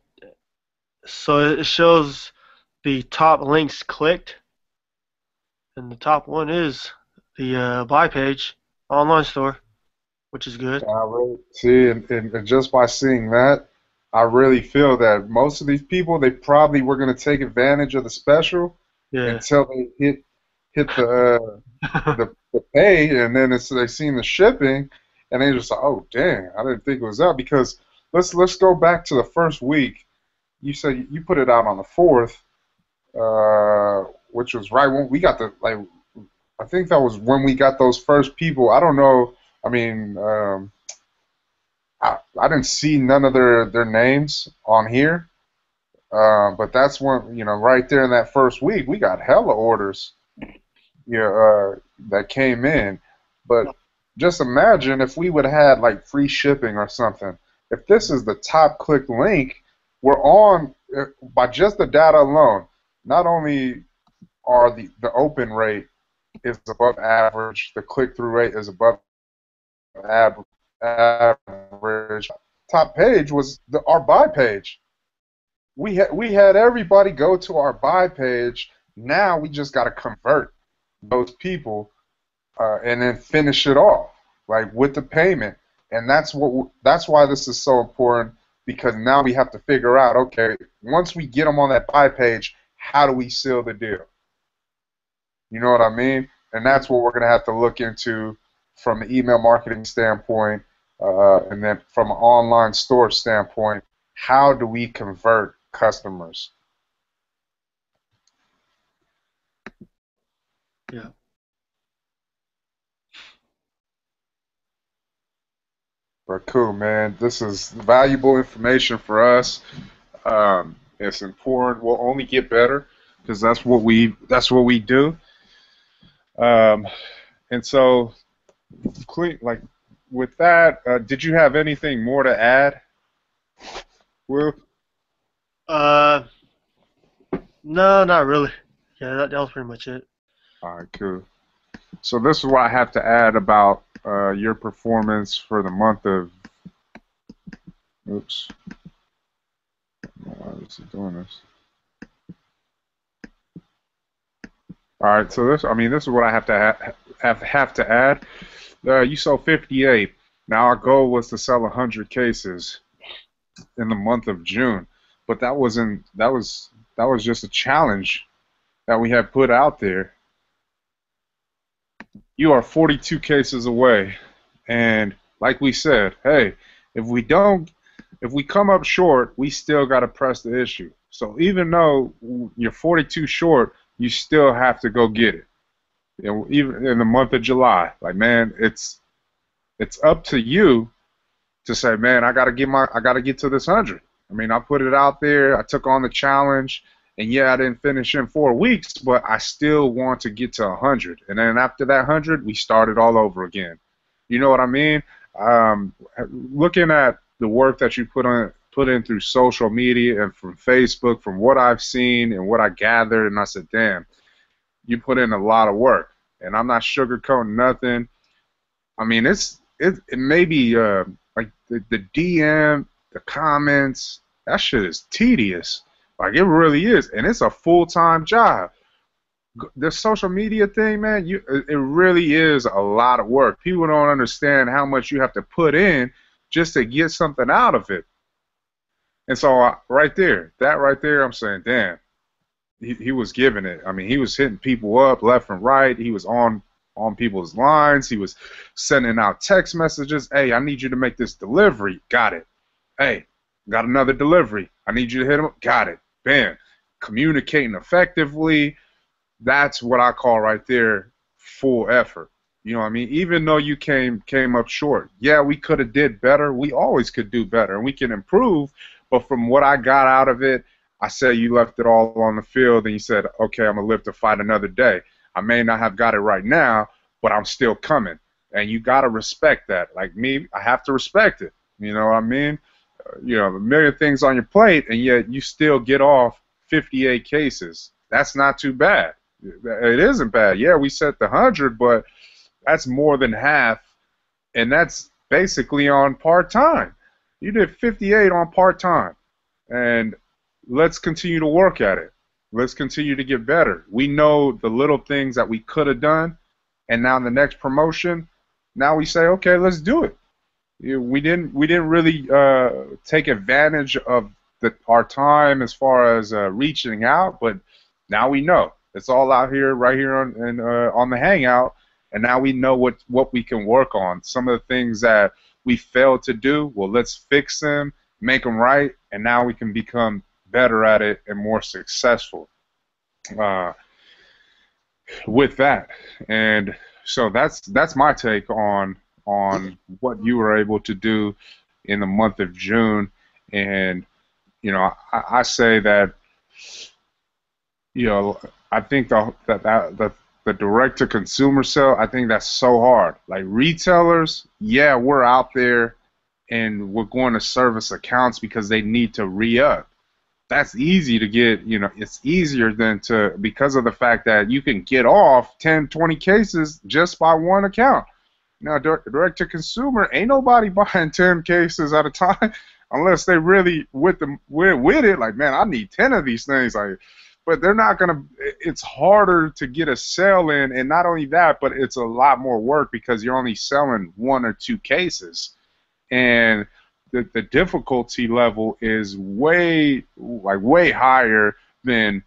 so it shows the top links clicked, and the top one is the buy page online store, which is good. I really see, and just by seeing that, I really feel that most of these people, they probably were going to take advantage of the special Yeah. until they hit the pay, and then they seen the shipping, and they just like, oh dang, I didn't think it was out. Because let's go back to the first week. You said you put it out on the 4th, which was right when we got the like. I think that was when we got those first people. I don't know. I mean, I didn't see none of their names on here, but that's when, right there in that first week, we got hella orders, that came in. But just imagine if we would have had like free shipping or something. If this is the top click link, we're on by just the data alone. Not only are the open rate is above average, the click through rate is above average. Top page was our buy page. We had everybody go to our buy page. Now we just got to convert those people, and then finish it off like with the payment. And that's why this is so important, because now we have to figure out, okay, once we get them on that buy page, how do we seal the deal? You know what I mean? And that's what we're going to have to look into from the email marketing standpoint, and then from an online store standpoint. How do we convert customers? Yeah. But cool, man. This is valuable information for us. It's important. We'll only get better because that's what we do. Um, and so, like with that, did you have anything more to add, Will? Uh, No, not really. Yeah, that was pretty much it. All right, cool. So this is what I have to add about your performance for the month of. Oops. Why is it doing this? All right, so this is what I have to have to add. You sold 58. Now our goal was to sell 100 cases in the month of June, but that was just a challenge that we had put out there. You are 42 cases away, and like we said, hey, if we don't, if we come up short, we still got to press the issue. So even though you're 42 short, you still have to go get it. You know, even in the month of July, like man, it's up to you to say, man, I gotta get to this 100. I mean, I put it out there, I took on the challenge, and yeah, I didn't finish in 4 weeks, but I still want to get to 100. And then after that 100, we started all over again. You know what I mean? Um, Looking at the work that you put in through social media and from Facebook, from what I've seen and what I gathered, and I said, damn, you put in a lot of work. And I'm not sugarcoating nothing. I mean, it may be like the DM, the comments, that shit is tedious. Like it really is, and it's a full-time job. The social media thing, man, it really is a lot of work. People don't understand how much you have to put in just to get something out of it. And so right there, that right there, I'm saying, damn, he was giving it. I mean, he was hitting people up left and right. He was on people's lines. He was sending out text messages. Hey, I need you to make this delivery. Got it. Hey, got another delivery. I need you to hit him. Got it. Bam. Communicating effectively. That's what I call right there full effort. You know what I mean? Even though you came up short, yeah, we could have did better. We always could do better, and we can improve. But from what I got out of it, I said you left it all on the field, and you said, okay, I'm gonna live to fight another day. I may not have got it right now, but I'm still coming, and you gotta respect that. Like me, I have to respect it. You know what I mean? You know, a million things on your plate, and yet you still get off 58 cases. That's not too bad. It isn't bad. Yeah, we set the 100, but that's more than half, and that's basically on part-time. You did 58 on part-time, and let's continue to work at it. Let's continue to get better. We know the little things that we could have done, and now in the next promotion, now we say, okay, let's do it. We didn't really take advantage of our time as far as reaching out, but now we know it's all out here, right here on the Hangout, and now we know what we can work on. Some of the things that we failed to do, well, let's fix them, make them right, and now we can become better at it and more successful with that. And so that's my take on what you were able to do in the month of June. And you know, I say that, you know, I think the direct to consumer sale, I think that's so hard. Like retailers, yeah, we're out there and we're going to service accounts because they need to re-up. That's easy to get, you know, it's easier than to, because of the fact that you can get off 10, 20 cases just by one account. Now, direct to consumer, ain't nobody buying 10 cases at a time unless they really with it. Like, man, I need 10 of these things. Like, but they're not gonna. It's harder to get a sale in, and not only that, but it's a lot more work because you're only selling 1 or 2 cases, and the difficulty level is way higher than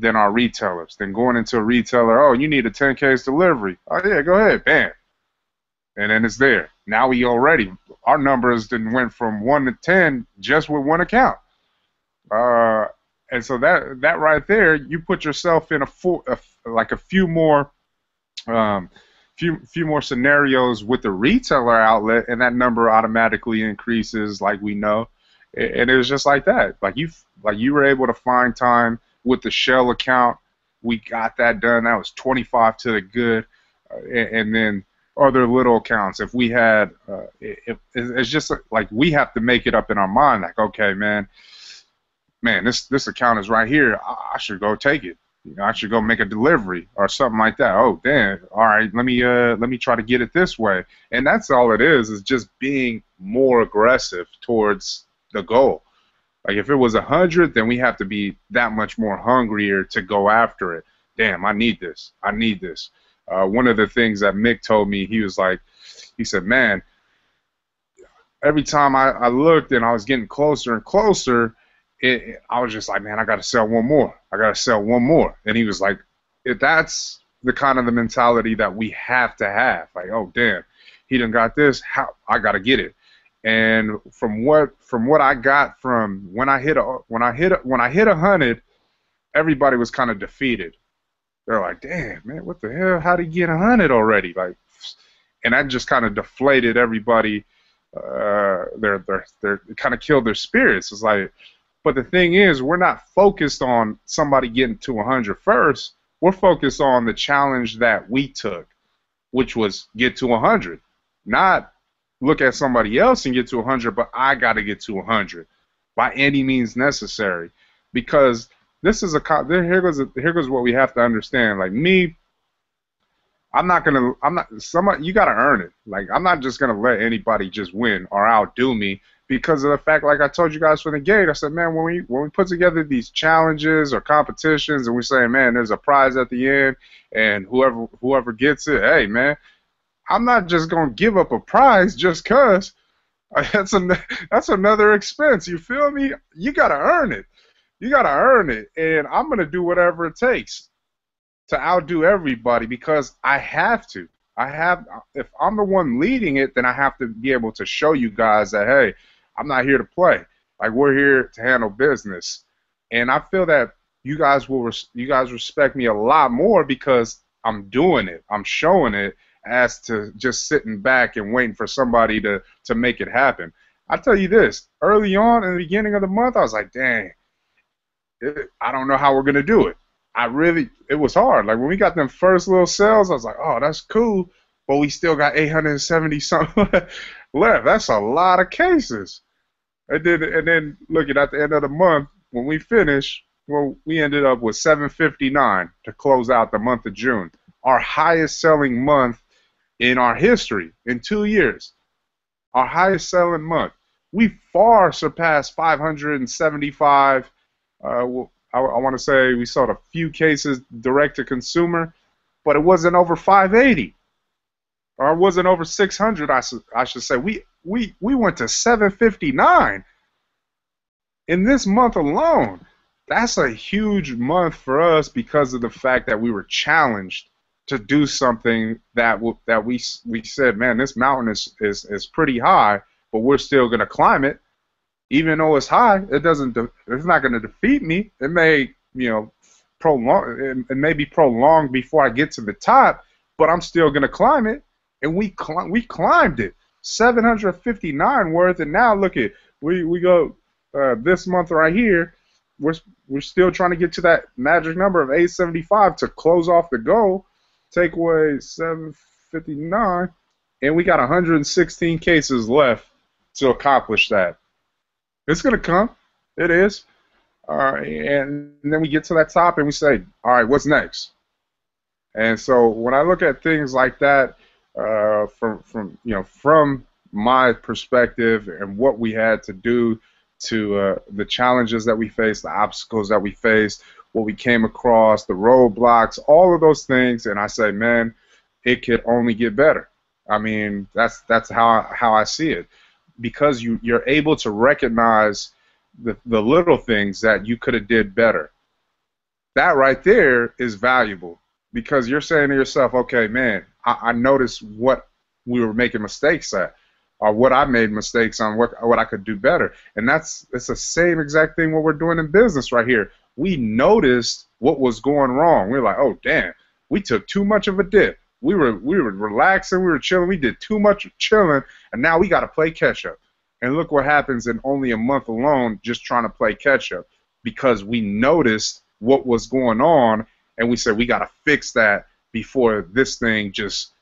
our retailers. Than going into a retailer, oh, you need a 10 case delivery. Oh yeah, go ahead, bam. And then it's there. Now our numbers then went from 1 to 10 just with one account. And so that right there, you put yourself in a few more scenarios with the retailer outlet, and that number automatically increases, like we know. And it was just like that. Like you were able to find time with the Shell account. We got that done. That was 25 to the good, and then other little accounts. If we had, it's just like we have to make it up in our mind. Like, okay, man, man, this account is right here. I should go take it. You know, I should go make a delivery or something like that. Oh, damn. All right, let me try to get it this way. And that's all it is just being more aggressive towards the goal. Like if it was 100, then we have to be that much more hungrier to go after it. Damn, I need this. I need this. One of the things that Mick told me, he said, man, every time I looked and I was getting closer and closer, I was just like, man, I got to sell one more. I got to sell one more. And he was like, that's the kind of the mentality that we have to have. Like, oh, damn, he done got this. How I got to get it. And from what I got from when I hit 100, everybody was kind of defeated. They're like, damn, man, what the hell? How did he get 100 already? Like, and that just kind of deflated everybody. It kind of killed their spirits. It's like, but the thing is, we're not focused on somebody getting to 100 first. We're focused on the challenge that we took, which was get to 100, not look at somebody else and get to 100, but I got to get to 100 by any means necessary, because this is here goes what we have to understand. Like me, you got to earn it. Like I'm not just gonna let anybody just win or outdo me because of the fact, like I told you guys from the gate. I said, man, when we put together these challenges or competitions and we say, man, there's a prize at the end, and whoever gets it, hey, man, I'm not just gonna give up a prize just cause. That's another expense. You feel me? You gotta earn it. You gotta earn it, and I'm gonna do whatever it takes to outdo everybody because I have to. If I'm the one leading it, then I have to be able to show you guys that, hey, I'm not here to play. Like we're here to handle business, and I feel that you guys respect me a lot more because I'm doing it. I'm showing it as to just sitting back and waiting for somebody to make it happen. I tell you this, early on in the beginning of the month, I was like, dang, I don't know how we're gonna do it. It was hard. Like when we got them first little sales, I was like, oh, that's cool, but we still got 870 something left. That's a lot of cases. And then looking at the end of the month, when we finished, well, we ended up with 759 to close out the month of June, our highest selling month in our history in 2 years. Our highest selling month. We far surpassed 575. I want to say we sold a few cases direct to consumer, but it wasn't over 580, or it wasn't over 600. I should say we went to 759 in this month alone. That's a huge month for us because of the fact that we were challenged to do something that we said, man, this mountain is pretty high, but we're still gonna climb it. Even though it's high, it's not going to defeat me. It may, prolong. It may be prolonged before I get to the top, but I'm still going to climb it. And we climbed it, 759 worth. And now look at we go this month right here. We're still trying to get to that magic number of 875 to close off the goal. Take away 759, and we got 116 cases left to accomplish that. It's going to come. It is. And then we get to that top and we say, all right, what's next? And so when I look at things like that, from my perspective and what we had to do to the challenges that we faced, the obstacles that we faced, what we came across, the roadblocks, all of those things, and I say, man, it could only get better. I mean, that's how I see it. Because you're able to recognize the little things that you could have did better. That right there is valuable because you're saying to yourself, okay, man, I noticed what we were making mistakes at or what I made mistakes on, what I could do better. And it's the same exact thing what we're doing in business right here. We noticed what was going wrong. We're like, oh, damn, we took too much of a dip. We were relaxing, we were chilling, we did too much chilling, and now we got to play catch-up. And look what happens in only a month alone just trying to play catch-up because we noticed what was going on, and we said we got to fix that before this thing just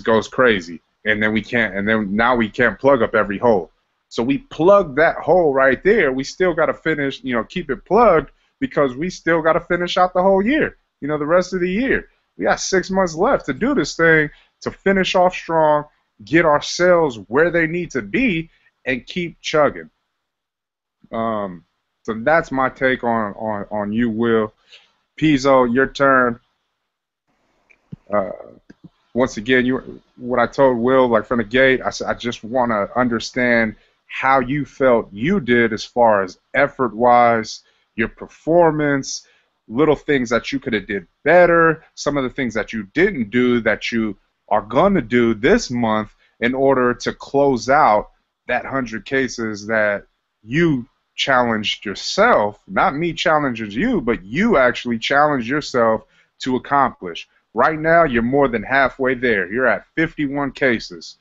goes crazy. And then now we can't plug up every hole. So we plugged that hole right there. We still got to finish, keep it plugged because we still got to finish out the whole year, the rest of the year. We got 6 months left to do this thing, to finish off strong, get our sales where they need to be, and keep chugging. So that's my take on you, Will. Pizzo, your turn. Once again, what I told Will, like from the gate, I said I just want to understand how you felt you did as far as effort-wise, your performance, little things that you could have did better, some of the things that you didn't do that you are going to do this month in order to close out that 100 cases that you challenged yourself, not me challenging you, but you actually challenged yourself to accomplish. Right now, you're more than halfway there. You're at 51 cases.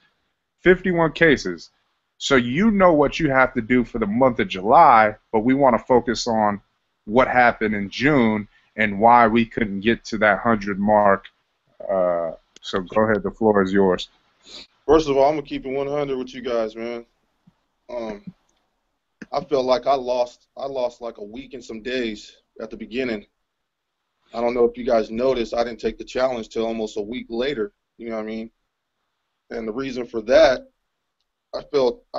51 cases. So you know what you have to do for the month of July, but we want to focus on what happened in June and why we couldn't get to that 100 mark. So go ahead. The floor is yours. First of all, I'm going to keep it 100 with you guys, man. I felt like I lost like a week and some days at the beginning. I don't know if you guys noticed, I didn't take the challenge till almost a week later, you know what I mean? And the reason for that, I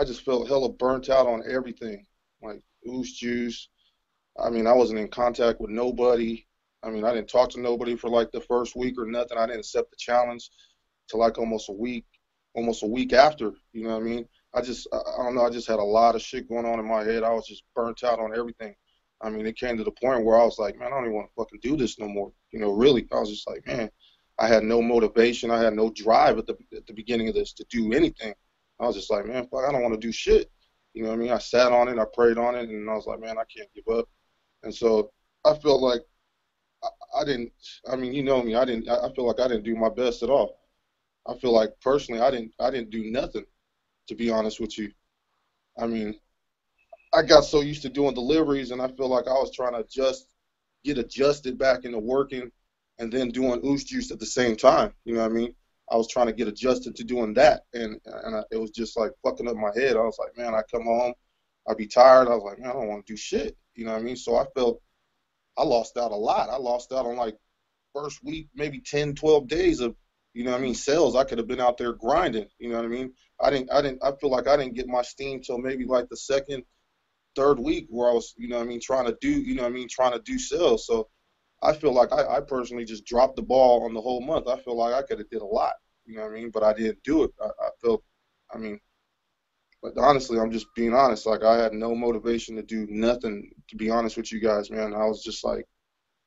just felt hella burnt out on everything, like Ooze Juice. I mean, I wasn't in contact with nobody. I mean, I didn't talk to nobody for like the first week or nothing. I didn't accept the challenge till like almost a week after, you know what I mean? I don't know, I just had a lot of shit going on in my head. I was just burnt out on everything. I mean, it came to the point where I was like, man, I don't even want to fucking do this no more. Really, I was just like, man, I had no motivation. I had no drive at the beginning of this to do anything. I was just like, man, fuck, I don't want to do shit. You know what I mean? I sat on it, I prayed on it, and I was like, man, I can't give up. And so I felt like I didn't, I mean, you know me, I feel like I didn't do my best at all. I feel like personally I didn't do nothing, to be honest with you. I mean, I got so used to doing deliveries, and I feel like I was trying to get adjusted back into working and then doing Ooze Juice at the same time. You know what I mean? I was trying to get adjusted to doing that, and it was just like fucking up my head. I was like, man, I come home, I'd be tired. I was like, man, I don't want to do shit. You know what I mean? So I felt I lost out a lot. I lost out on like first week, maybe 10, 12 days of, you know what I mean, sales. I could have been out there grinding. You know what I mean? I feel like I didn't get my steam till maybe like the second, third week where I was, you know what I mean, trying to do sales. So I feel like I personally just dropped the ball on the whole month. I feel like I could have did a lot, you know what I mean, but I didn't do it. I felt, I mean, but honestly, I'm just being honest. Like, I had no motivation to do nothing, to be honest with you guys, man. I was just like,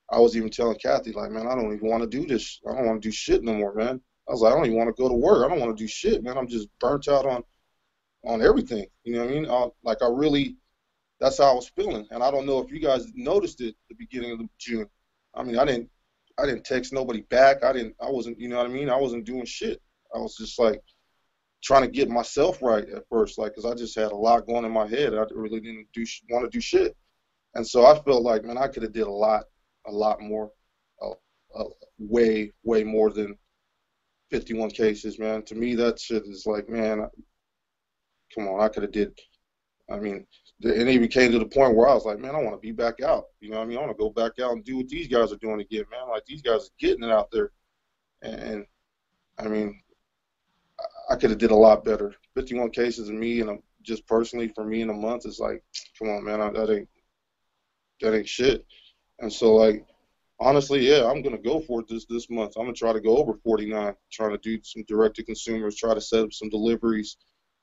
I was even telling Kathy, like, man, I don't even want to do this. I don't want to do shit no more, man. I was like, I don't even want to go to work. I don't want to do shit, man. I'm just burnt out on everything. You know what I mean? That's how I was feeling. And I don't know if you guys noticed it at the beginning of June. I mean, I didn't text nobody back. I wasn't, you know what I mean? I wasn't doing shit. I was just like trying to get myself right at first, like, cause I just had a lot going in my head. I really didn't want to do shit. And so I felt like, man, I could have did a lot more, way more than 51 cases, man. To me, that shit is like, man, come on, I could have did. I mean, and it even came to the point where I was like, man, I want to be back out. You know what I mean? I want to go back out and do what these guys are doing again, man. Like, these guys are getting it out there. And I mean, I could have did a lot better. 51 cases of me, and just personally for me in a month is like, come on, man, that ain't shit. And so, like, honestly, yeah, I'm gonna go for it this month. I'm gonna try to go over 49, trying to do some direct to consumers, try to set up some deliveries,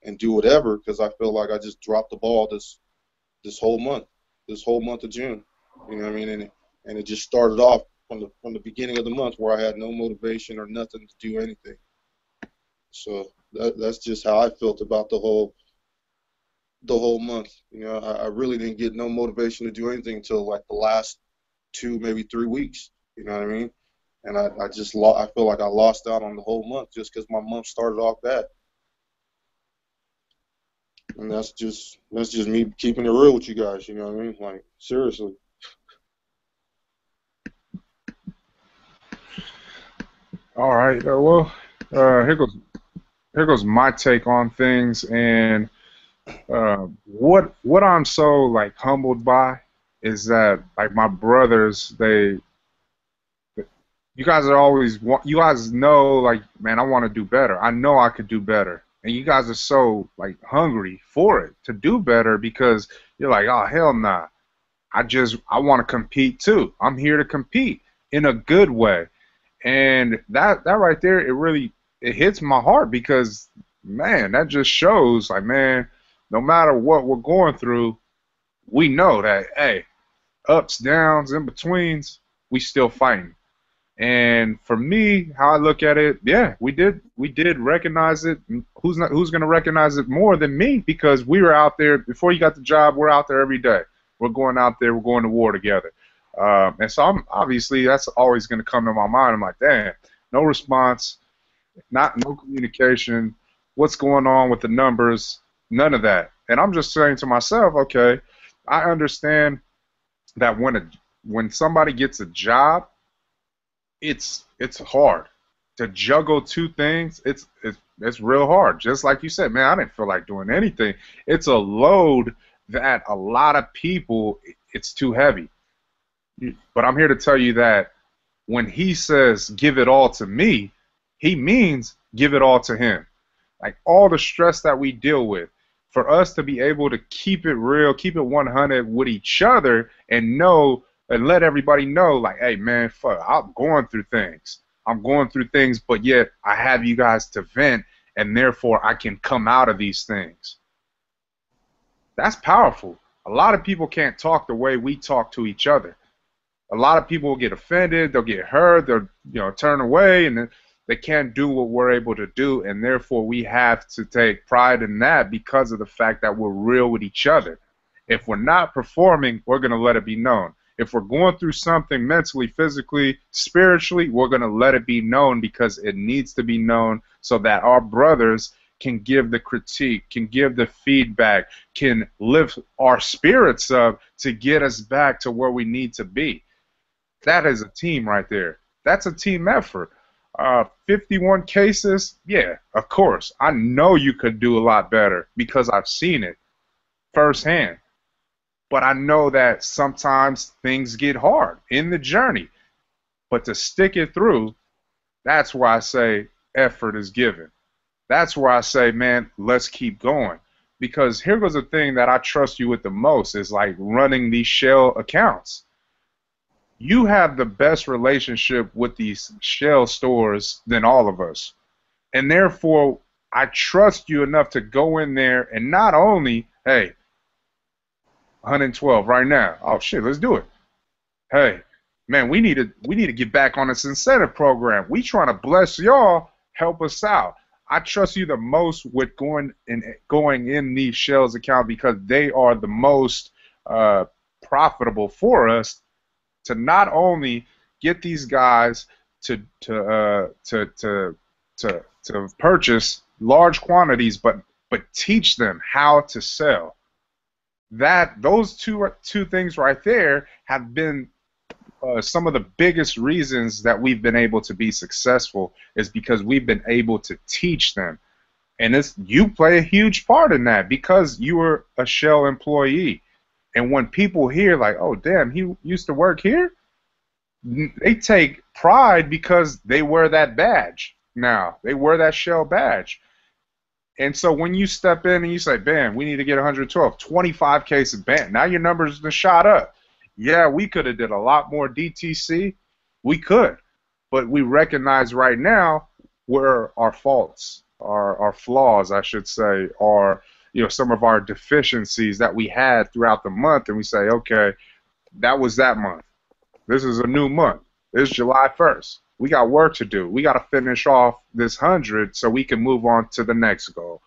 and do whatever, because I feel like I just dropped the ball this whole month of June. You know what I mean? And it just started off from the beginning of the month where I had no motivation or nothing to do anything. So that's just how I felt about the whole month. You know, I really didn't get no motivation to do anything until like the last 2, maybe 3 weeks. You know what I mean? And I feel like I lost out on the whole month just because my month started off bad. And that's just me keeping it real with you guys. You know what I mean? Like, seriously. All right. Well, here goes my take on things. And What I'm so like humbled by is that like my brothers, you guys are always you guys know like, man, I want to do better. I know I could do better, and you guys are so like hungry for it to do better because you're like, oh hell nah, I want to compete too. I'm here to compete in a good way. And that right there, it hits my heart because man, that just shows like, man, no matter what we're going through, we know that hey, ups, downs, in betweens, we still fighting. And for me, how I look at it, yeah, we did recognize it. Who's gonna recognize it more than me? Because we were out there before you got the job. We're out there every day. We're going out there. We're going to war together. And so I'm obviously that's always gonna come to my mind. I'm like, damn, no response, no communication. What's going on with the numbers? None of that. And I'm just saying to myself, okay, I understand that when somebody gets a job, it's hard to juggle two things. It's real hard. Just like you said, man, I didn't feel like doing anything. It's a load that a lot of people it's too heavy. But I'm here to tell you that when he says give it all to me, he means give it all to him. Like all the stress that we deal with, for us to be able to keep it real, keep it 100 with each other, and know and let everybody know, like, hey man, fuck, I'm going through things. I'm going through things, but yet I have you guys to vent, and therefore I can come out of these things. That's powerful. A lot of people can't talk the way we talk to each other. A lot of people will get offended, they'll get hurt, they'll turn away, and then they can't do what we're able to do, and therefore we have to take pride in that because of the fact that we're real with each other. If we're not performing, we're going to let it be known. If we're going through something mentally, physically, spiritually, we're going to let it be known because it needs to be known so that our brothers can give the critique, can give the feedback, can lift our spirits up to get us back to where we need to be. That is a team right there. That's a team effort. 51 cases, yeah, of course. I know you could do a lot better because I've seen it firsthand. But I know that sometimes things get hard in the journey. But to stick it through, that's why I say effort is given. That's where I say, man, let's keep going. Because here goes the thing that I trust you with the most is like running these shell accounts. You have the best relationship with these shell stores than all of us. And therefore, I trust you enough to go in there and not only, hey, 112 right now. Oh shit, let's do it. Hey, man, we need to get back on this incentive program. We trying to bless y'all, help us out. I trust you the most with going in these shells account because they are the most profitable for us to not only get these guys to purchase large quantities, but teach them how to sell. Those two things right there have been some of the biggest reasons that we've been able to be successful is because we've been able to teach them. And you play a huge part in that because you were a Shell employee. And when people hear like, oh, damn, he used to work here, they take pride because they wear that badge now. They wear that Shell badge. And so when you step in and you say, bam, we need to get 112, 25 cases, bam, now your numbers are shot up. Yeah, we could have did a lot more DTC. We could. But we recognize right now where our faults, our flaws, I should say, are some of our deficiencies that we had throughout the month. And we say, okay, that was that month. This is a new month. It's July 1st. We got work to do. We got to finish off this 100 so we can move on to the next goal.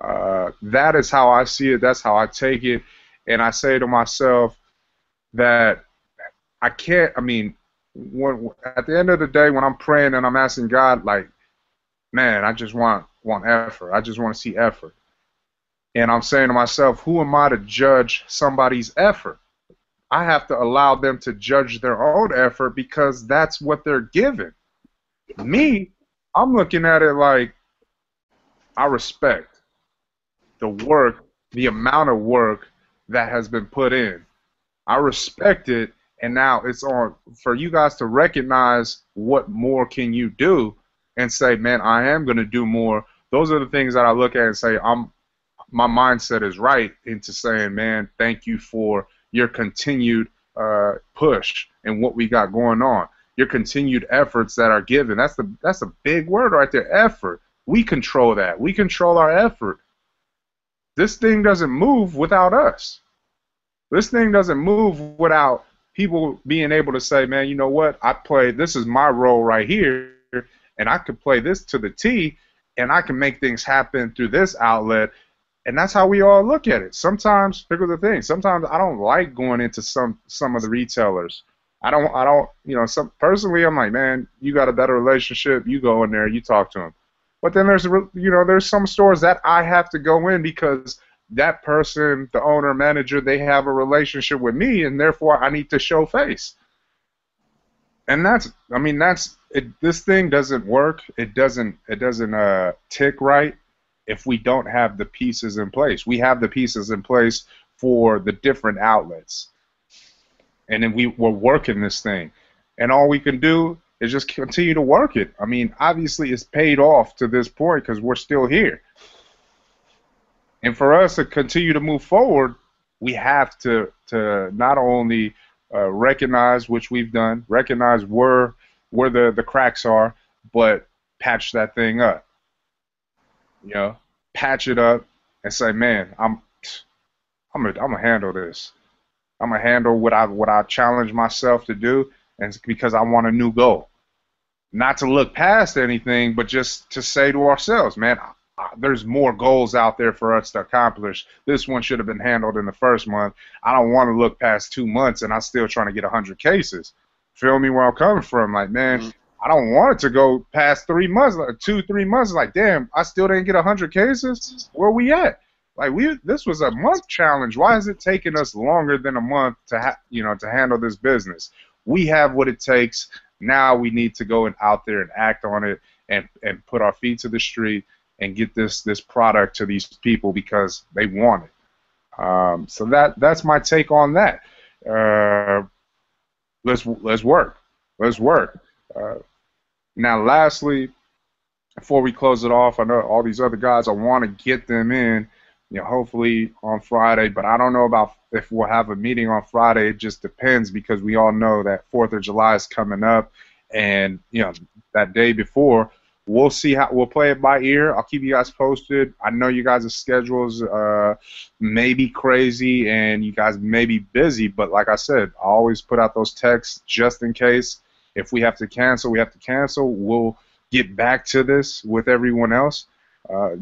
That is how I see it. That's how I take it. And I say to myself that I can't, at the end of the day when I'm praying and I'm asking God, like, man, I just want effort. I just want to see effort. And I'm saying to myself, who am I to judge somebody's effort? I have to allow them to judge their own effort because that's what they're given. Me, I'm looking at it like I respect the work the amount of work that has been put in. I respect it, and now it's on for you guys to recognize what more can you do and say, man, I am going to do more. Those are the things that I look at and say, my mindset is right into saying, man, thank you for your continued push and what we got going on. Your continued efforts that are given. That's a big word right there, effort. We control that. We control our effort. This thing doesn't move without us. This thing doesn't move without people being able to say, man, you know what? This is my role right here, and I could play this to the T, and I can make things happen through this outlet. And that's how we all look at it. Sometimes, here's the thing. Sometimes I don't like going into some of the retailers. I don't, personally, I'm like, man, you got a better relationship. You go in there, you talk to them. But then there's some stores that I have to go in because that person, the owner, manager, they have a relationship with me, and therefore I need to show face. And that's it. This thing doesn't work. It doesn't tick right if we don't have the pieces in place. We have the pieces in place for the different outlets. And then we're working this thing. And all we can do is just continue to work it. I mean, obviously it's paid off to this point because we're still here. And for us to continue to move forward, we have to not only recognize, which we've done, recognize where the cracks are, but patch that thing up. Patch it up and say, man, I'm gonna handle this. I'm gonna handle what I challenge myself to do, and it's because I want a new goal. Not to look past anything, but just to say to ourselves, man, there's more goals out there for us to accomplish. This one should have been handled in the first month. I don't want to look past 2 months and I'm still trying to get 100 cases. Feel me where I'm coming from? Like, man, I don't want it to go past 3 months, like 2-3 months. Like, damn, I still didn't get 100 cases. Where we at? Like, this was a month challenge. Why is it taking us longer than a month to handle this business? We have what it takes. Now we need to go out there and act on it and put our feet to the street and get this product to these people because they want it. So that's my take on that. Let's work. Let's work. Now, lastly, before we close it off, I know all these other guys, I want to get them in, hopefully on Friday, but I don't know about if we'll have a meeting on Friday. It just depends because we all know that 4th of July is coming up, and that day before, we'll see how we'll play it by ear. I'll keep you guys posted. I know you guys' schedules may be crazy and you guys may be busy, but like I said, I always put out those texts just in case. If we have to cancel, we have to cancel. We'll get back to this with everyone else,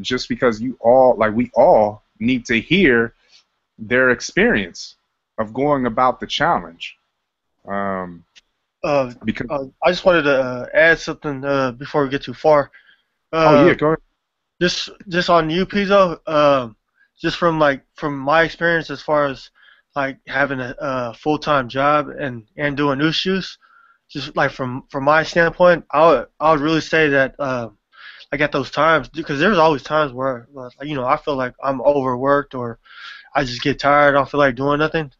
just because we all need to hear their experience of going about the challenge. Because I just wanted to add something before we get too far. Oh yeah, go ahead. Just on you, Pizzo. Just from my experience, as far as like having a full-time job and doing new shoes, just like from my standpoint, I would really say that like at those times, because there's always times where I feel like I'm overworked or I just get tired. I don't feel like doing nothing.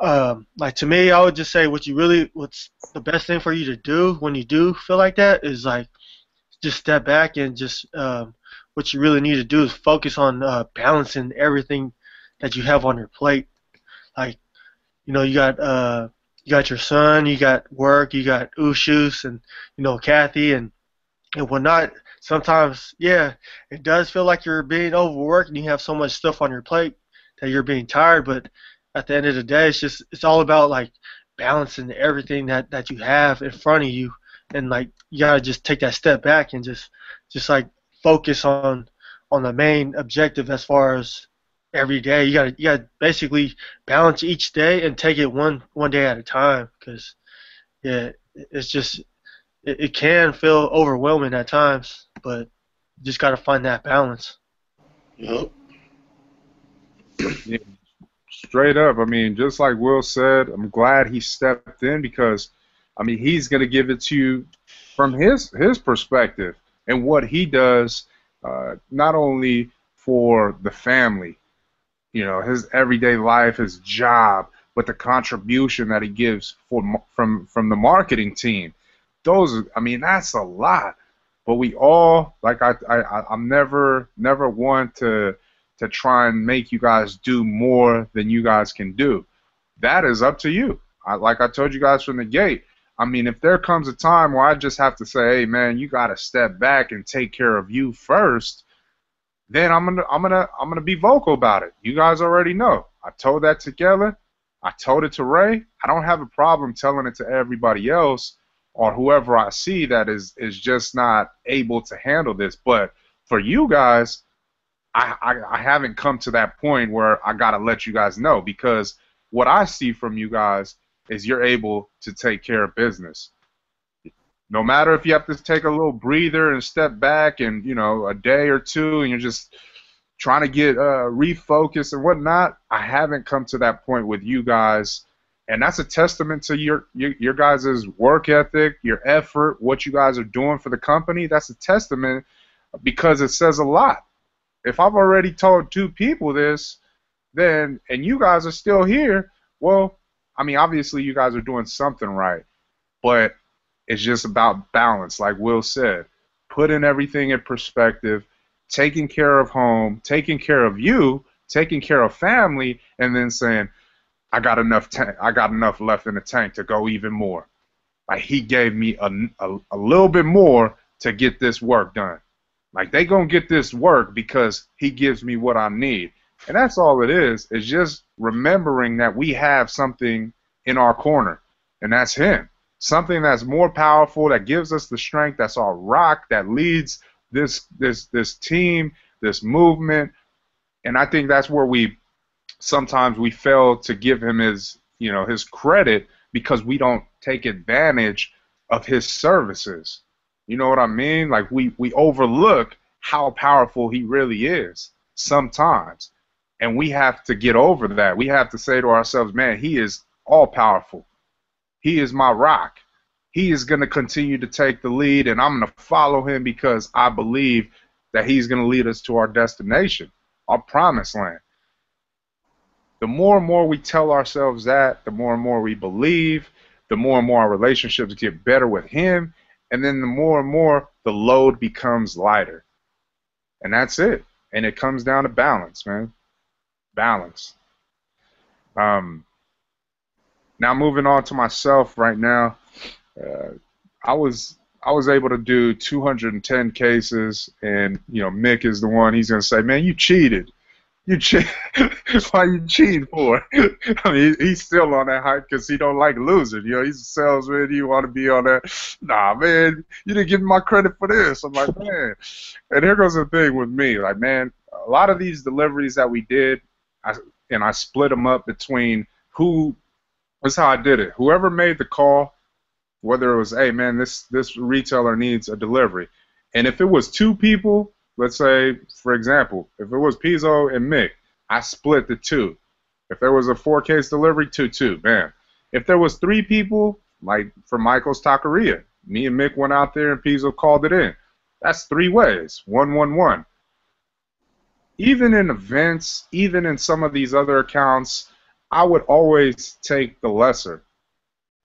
Like to me, I would just say what's the best thing for you to do when you do feel like that is like just step back and just what you really need to do is focus on balancing everything that you have on your plate. Like you got your son, you got work, you got Ushus and Kathy and whatnot. Sometimes, yeah, it does feel like you're being overworked and you have so much stuff on your plate that you're being tired, but at the end of the day, it's all about like balancing everything that you have in front of you, and like you gotta just take that step back and just like focus on the main objective as far as every day. You gotta basically balance each day and take it one day at a time, because yeah, it's just it can feel overwhelming at times, but you just gotta find that balance. Yep. Yeah. Straight up, I mean, just like Will said, I'm glad he stepped in because, I mean, he's going to give it to you from his perspective and what he does, not only for the family, you know, his everyday life, his job, but the contribution that he gives from the marketing team. Those, I mean, that's a lot. But we all, like, I'm never one to try and make you guys do more than you guys can do. That is up to you. Like I told you guys from the gate, I mean, if there comes a time where I just have to say, hey, man, you got to step back and take care of you first, then I'm gonna be vocal about it. You guys already know. I told that to Geller. I told it to Ray. I don't have a problem telling it to everybody else or whoever I see that is just not able to handle this. But for you guys, I haven't come to that point where I gotta let you guys know, because what I see from you guys is you're able to take care of business. No matter if you have to take a little breather and step back and, you know, a day or two and you're just trying to get refocused and whatnot, I haven't come to that point with you guys. And that's a testament to your guys' work ethic, your effort, what you guys are doing for the company. That's a testament, because it says a lot. If I've already told 2 people this, then, and you guys are still here, well, I mean, obviously you guys are doing something right. But it's just about balance, like Will said. Putting everything in perspective, taking care of home, taking care of you, taking care of family, and then saying, I got enough left in the tank to go even more. Like, he gave me a little bit more to get this work done. Like, they gonna get this work because he gives me what I need. And that's all it is just remembering that we have something in our corner, and that's him. Something that's more powerful, that gives us the strength, that's our rock, that leads this team, this movement. And I think that's where sometimes we fail to give him his credit, because we don't take advantage of his services. You know what I mean? Like, we overlook how powerful he really is sometimes. And we have to get over that. We have to say to ourselves, man, he is all powerful. He is my rock. He is going to continue to take the lead, and I'm going to follow him because I believe that he's going to lead us to our destination, our promised land. The more and more we tell ourselves that, the more and more we believe, the more and more our relationships get better with him, and then the more and more the load becomes lighter. And that's it. And it comes down to balance, man. Balance. Now moving on to myself right now, I was able to do 210 cases, and Mick is the one. He's gonna say, "Man, you cheated. You cheat. Why you cheating for?" I mean, he's still on that hype because he don't like losing. He's a salesman. You want to be on that? Nah, man, you didn't give me my credit for this. I'm like, man. And here goes the thing with me. Like, man, a lot of these deliveries that we did, I split them up between who. That's how I did it. Whoever made the call, whether it was, hey, man, this retailer needs a delivery. And if it was 2 people, let's say, for example, if it was Pizzo and Mick, I split the 2. If there was a 4-case delivery, 2-2, bam. If there was 3 people, like for Michael's Taqueria, me and Mick went out there and Pizzo called it in. That's 3 ways, 1-1-1. Even in events, even in some of these other accounts, I would always take the lesser.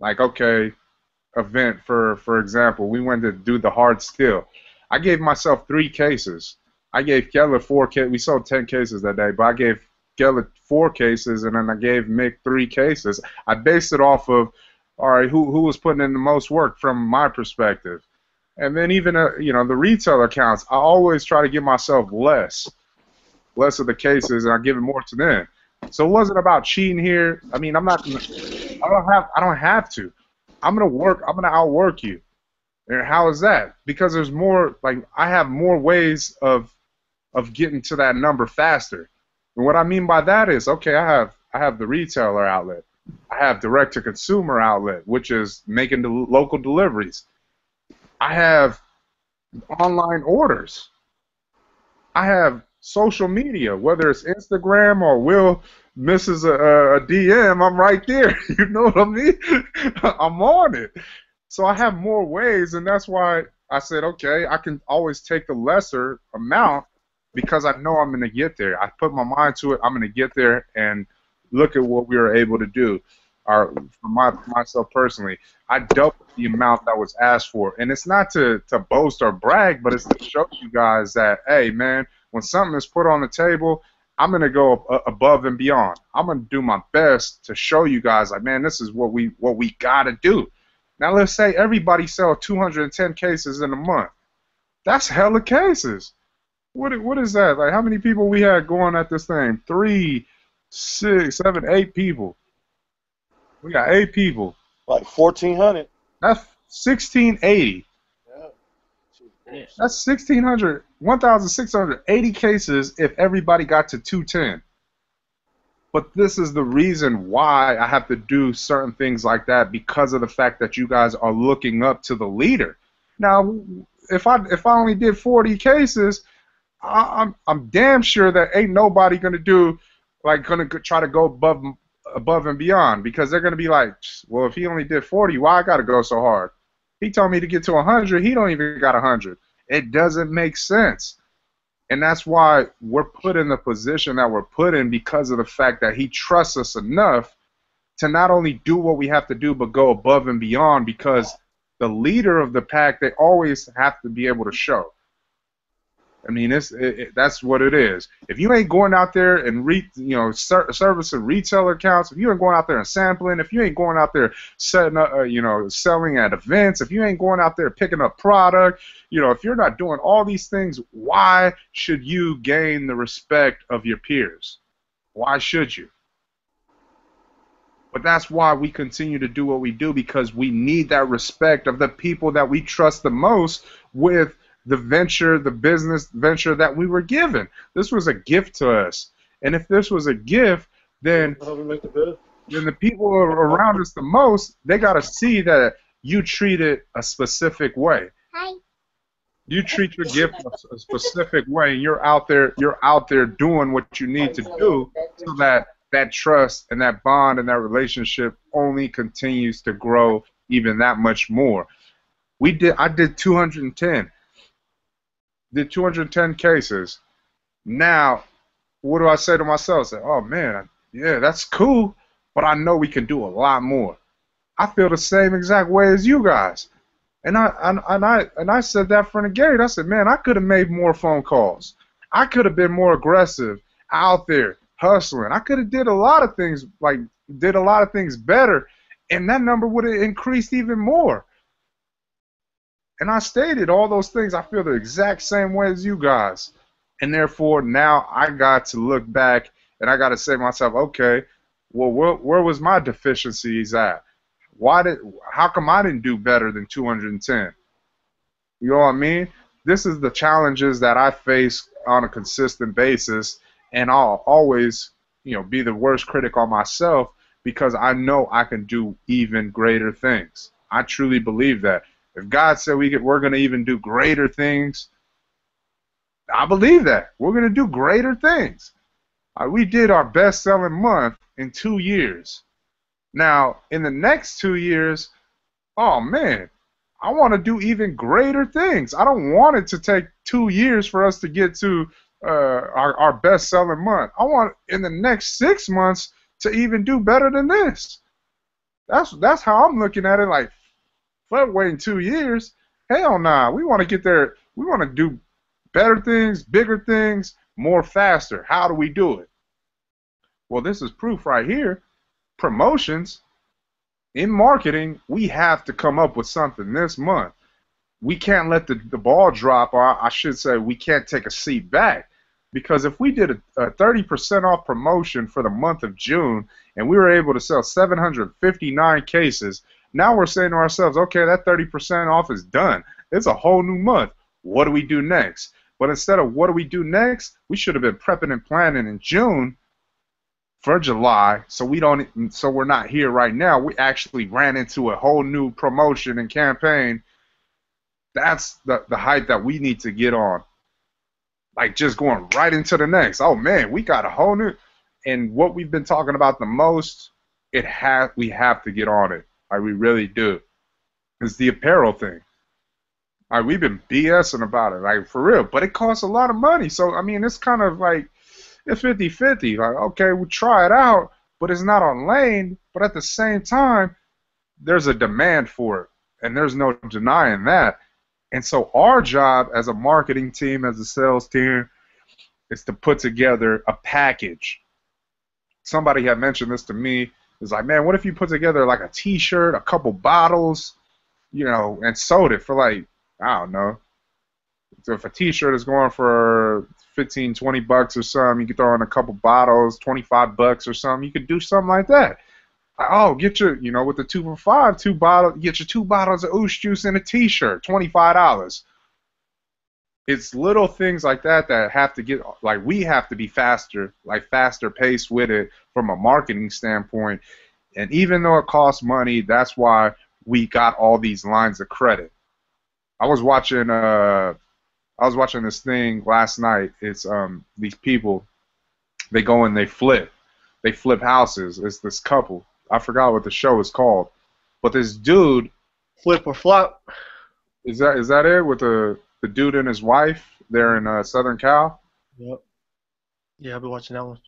Like, okay, event, for example, we went to do the hard skill. I gave myself 3 cases. I gave Keller 4 cases. We sold 10 cases that day, but I gave Keller 4 cases, and then I gave Mick 3 cases. I based it off of, all right, who was putting in the most work from my perspective. And then even, the retailer accounts, I always try to give myself less of the cases, and I give it more to them. So it wasn't about cheating here. I mean, I don't have to. I'm gonna outwork you. And how is that? Because there's more, like, I have more ways of getting to that number faster. And what I mean by that is, okay, I have the retailer outlet. I have direct to consumer outlet, which is making the local deliveries. I have online orders. I have social media, whether it's Instagram or Will misses a DM, I'm right there. You know what I mean? I'm on it. So I have more ways, and that's why I said, okay, I can always take the lesser amount because I know I'm going to get there. I put my mind to it. I'm going to get there, and look at what we were able to do. For myself personally, I doubled the amount that was asked for, and it's not to boast or brag, but it's to show you guys that, hey, man, when something is put on the table, I'm going to go above and beyond. I'm going to do my best to show you guys, like, man, this is what we got to do. Now, let's say everybody sell 210 cases in a month. That's hella cases. What is that? Like, how many people we had going at this thing? 3, 6, 7, 8 people. We got 8 people. Like 1,400. That's 1,680. Yeah. That's 1,680 cases if everybody got to 210. But this is the reason why I have to do certain things like that, because of the fact that you guys are looking up to the leader. Now, if I only did 40 cases, I'm damn sure that ain't nobody gonna try to go above and beyond, because they're gonna be like, well, if he only did 40, why I gotta go so hard? He told me to get to 100. He don't even got 100. It doesn't make sense. And that's why we're put in the position that we're put in, because of the fact that he trusts us enough to not only do what we have to do, but go above and beyond, because the leader of the pack, they always have to be able to show. I mean, that's what it is. If you ain't going out there and servicing retail accounts, if you ain't going out there and sampling, if you ain't going out there setting up, selling at events, if you ain't going out there picking up product, if you're not doing all these things, why should you gain the respect of your peers? Why should you? But that's why we continue to do what we do, because we need that respect of the people that we trust the most with the business venture that we were given. This was a gift to us. And if this was a gift, then the people around us the most, they got to see that you treat it a specific way. Hi. You treat your gift a specific way, and you're out there doing what you need to do, so that trust and that bond and that relationship only continues to grow even that much more. I did 210. Did 210 cases. Now, what do I say to myself? I say, oh man, yeah, that's cool, but I know we can do a lot more. I feel the same exact way as you guys, and I said that from the gate. I said, man, I could have made more phone calls. I could have been more aggressive out there hustling. I could have did a lot of things better, and that number would have increased even more. And I stated all those things. I feel the exact same way as you guys. And therefore, now I got to look back and I got to say to myself, okay, well, where was my deficiencies at? How come I didn't do better than 210? You know what I mean? This is the challenges that I face on a consistent basis, and I'll always, be the worst critic on myself, because I know I can do even greater things. I truly believe that. If God said we're going to even do greater things, I believe that. We're going to do greater things. We did our best-selling month in 2 years. Now, in the next 2 years, oh, man, I want to do even greater things. I don't want it to take 2 years for us to get to our best-selling month. I want, in the next 6 months, to even do better than this. That's how I'm looking at it. Like, waiting 2 years, hell nah. We want to get there. We want to do better things, bigger things, more faster. How do we do it? Well, this is proof right here. Promotions. In marketing, we have to come up with something this month. We can't let the ball drop, or I should say we can't take a seat back. Because if we did a 30% off promotion for the month of June and we were able to sell 759 cases, now we're saying to ourselves, okay, that 30% off is done. It's a whole new month. What do we do next? But instead of what do we do next, we should have been prepping and planning in June for July, so we're not here right now. We actually ran into a whole new promotion and campaign. That's the height that we need to get on. Like, just going right into the next. Oh man, we got a whole new, and what we've been talking about the most, we have to get on it. Like, we really do. It's the apparel thing. Like we've been BSing about it, like for real. But it costs a lot of money. So I mean, it's kind of like it's 50-50. Like okay, we try it out, but it's not on lane. But at the same time, there's a demand for it, and there's no denying that. And so our job as a marketing team, as a sales team, is to put together a package. Somebody had mentioned this to me. It's like, man, what if you put together like a T-shirt, a couple bottles, you know, and sold it for like, I don't know. So if a T-shirt is going for 15, 20 bucks or something, you could throw in a couple bottles, 25 bucks or something. You could do something like that. Oh, get your, you know, with the 2 for $5, get your 2 bottles of Oosh Juice and a T-shirt, $25. It's little things like that that have to get, like we have to be faster, like faster paced with it from a marketing standpoint. And even though it costs money, that's why we got all these lines of credit. I was watching this thing last night. It's these people, they go and they flip houses. It's this couple. I forgot what the show is called, but this dude, Flip or Flop. is that it with the dude and his wife? They're in Southern Cal. Yep. Yeah, I've been watching that one.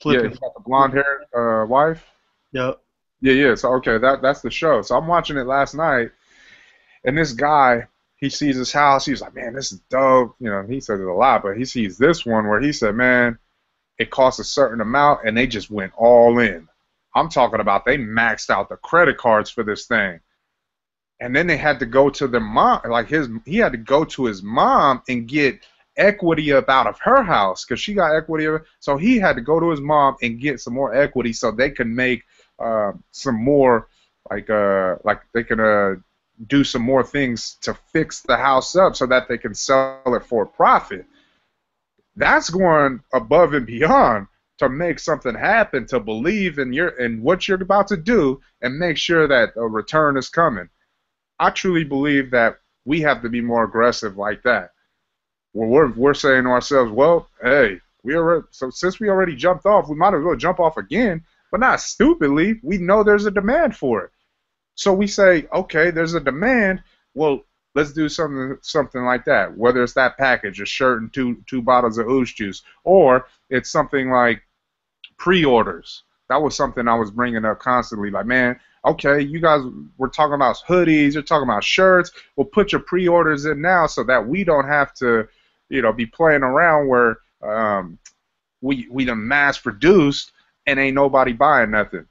Yeah, he's got the blonde-haired wife. Yep. Yeah. So okay, that's the show. So I'm watching it last night, and this guy, he sees his house. He's like, man, this is dope. You know, he says it a lot, but he sees this one where he said, man, it costs a certain amount, and they just went all in. I'm talking about they maxed out the credit cards for this thing. And then they had to go to the mom, like he had to go to his mom and get equity up out of her house because she got equity. So he had to go to his mom and get some more equity so they could make some more, like they could do some more things to fix the house up so that they can sell it for a profit. That's going above and beyond to make something happen, to believe in what you're about to do and make sure that a return is coming. I truly believe that we have to be more aggressive like that. We're saying to ourselves, well, hey, so since we already jumped off, we might as well jump off again, but not stupidly. We know there's a demand for it. So we say, okay, there's a demand. Well, let's do something like that. Whether it's that package, a shirt and two bottles of Oosh Juice, or it's something like pre-orders. That was something I was bringing up constantly. Like, man, okay, you guys were talking about hoodies, you're talking about shirts. Well, put your pre-orders in now so that we don't have to, you know, be playing around where we done mass produced and ain't nobody buying nothing.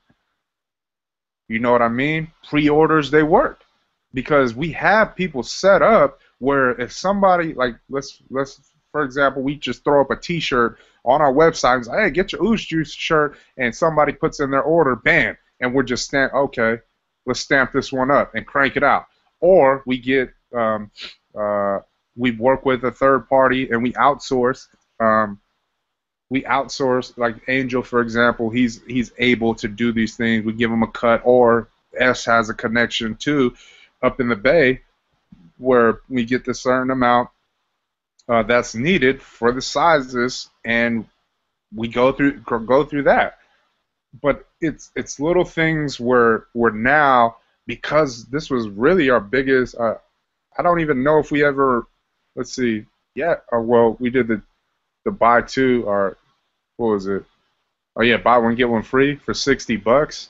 You know what I mean? Pre-orders, they work because we have people set up where if somebody, like, let's for example, we just throw up a T-shirt on our website and say, hey, get your Oosh Juice shirt, and somebody puts in their order, bam, and we're just okay, let's stamp this one up and crank it out. Or we get, we work with a third party and we outsource. Like Angel, for example, he's able to do these things. We give him a cut, or S has a connection too, up in the Bay, where we get the certain amount that's needed for the sizes, and we go through that. But it's little things where we're now, because this was really our biggest. I don't even know if we ever. Let's see. Yeah. Well, we did the buy two, or what was it? Oh yeah, buy one get one free for $60.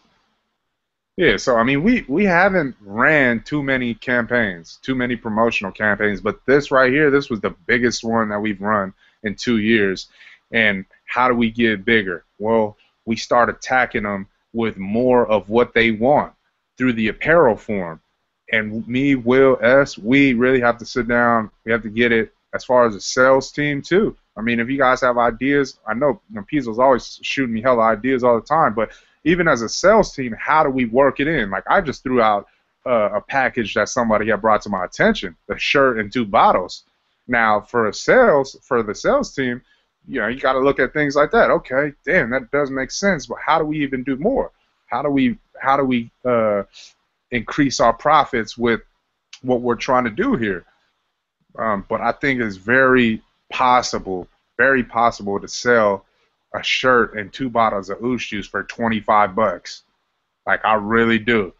Yeah. So I mean, we haven't ran too many campaigns, too many promotional campaigns, but this right here, this was the biggest one that we've run in 2 years. And how do we get bigger? Well, we start attacking them with more of what they want through the apparel form. And me, Will, S, we really have to sit down. We have to get it as far as a sales team too. I mean, if you guys have ideas, I know Piesel's always shooting me hella ideas all the time, but even as a sales team, how do we work it in? Like, I just threw out a package that somebody had brought to my attention, a shirt and 2 bottles. Now, for the sales team, you know, you got to look at things like that. Okay, damn, that does make sense, but how do we even do more? How do we increase our profits with what we're trying to do here? But I think it's very possible to sell a shirt and 2 bottles of Oosh Juice for $25. Like, I really do.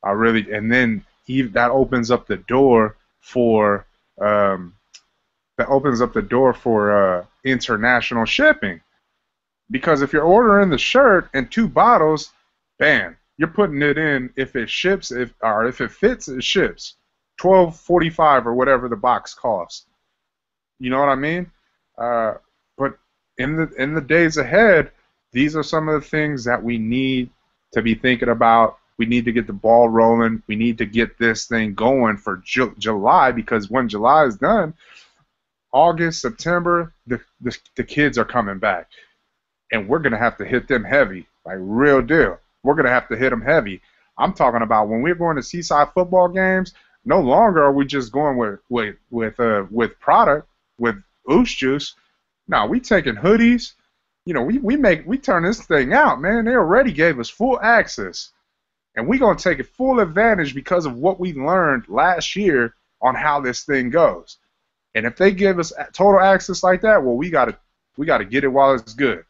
And then that opens up the door for that opens up the door for international shipping. Because if you're ordering the shirt and 2 bottles, bam, you're putting it in. If it ships, if it fits, it ships. $12.45 or whatever the box costs. You know what I mean? But in the days ahead, these are some of the things that we need to be thinking about. We need to get the ball rolling. We need to get this thing going for July, because when July is done, August, September, the kids are coming back. And we're going to have to hit them heavy, like real deal. We're going to have to hit them heavy. I'm talking about when we're going to Seaside football games, no longer are we just going with product, with Ooze Juice. No, we taking hoodies. You know, we turn this thing out, man. They already gave us full access. And we're going to take full advantage because of what we learned last year on how this thing goes. And if they give us total access like that, well, we got to get it while it's good.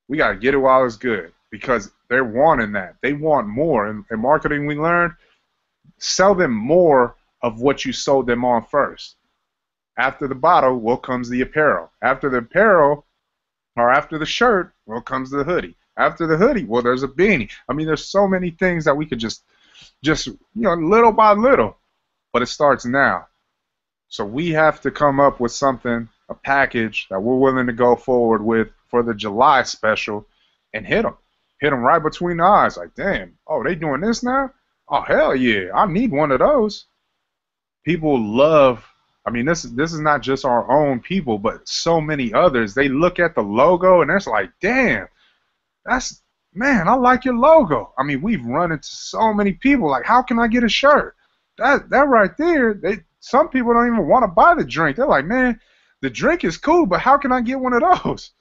We got to get it while it's good, because they're wanting that. They want more. And marketing, we learned, sell them more of what you sold them on first. After the bottle, well, comes the apparel. After the apparel, or after the shirt, well, comes the hoodie. After the hoodie, well, there's a beanie. I mean, there's so many things that we could just little by little. But it starts now. So we have to come up with something, a package that we're willing to go forward with for the July special, and hit them. Hit them right between the eyes. Like, damn, oh, they doing this now? Oh, hell yeah, I need one of those. People love, I mean, this is not just our own people, but so many others. They look at the logo, and it's like, damn, man, I like your logo. I mean, we've run into so many people. Like, how can I get a shirt? That right there, some people don't even want to buy the drink. They're like, man, the drink is cool, but how can I get one of those?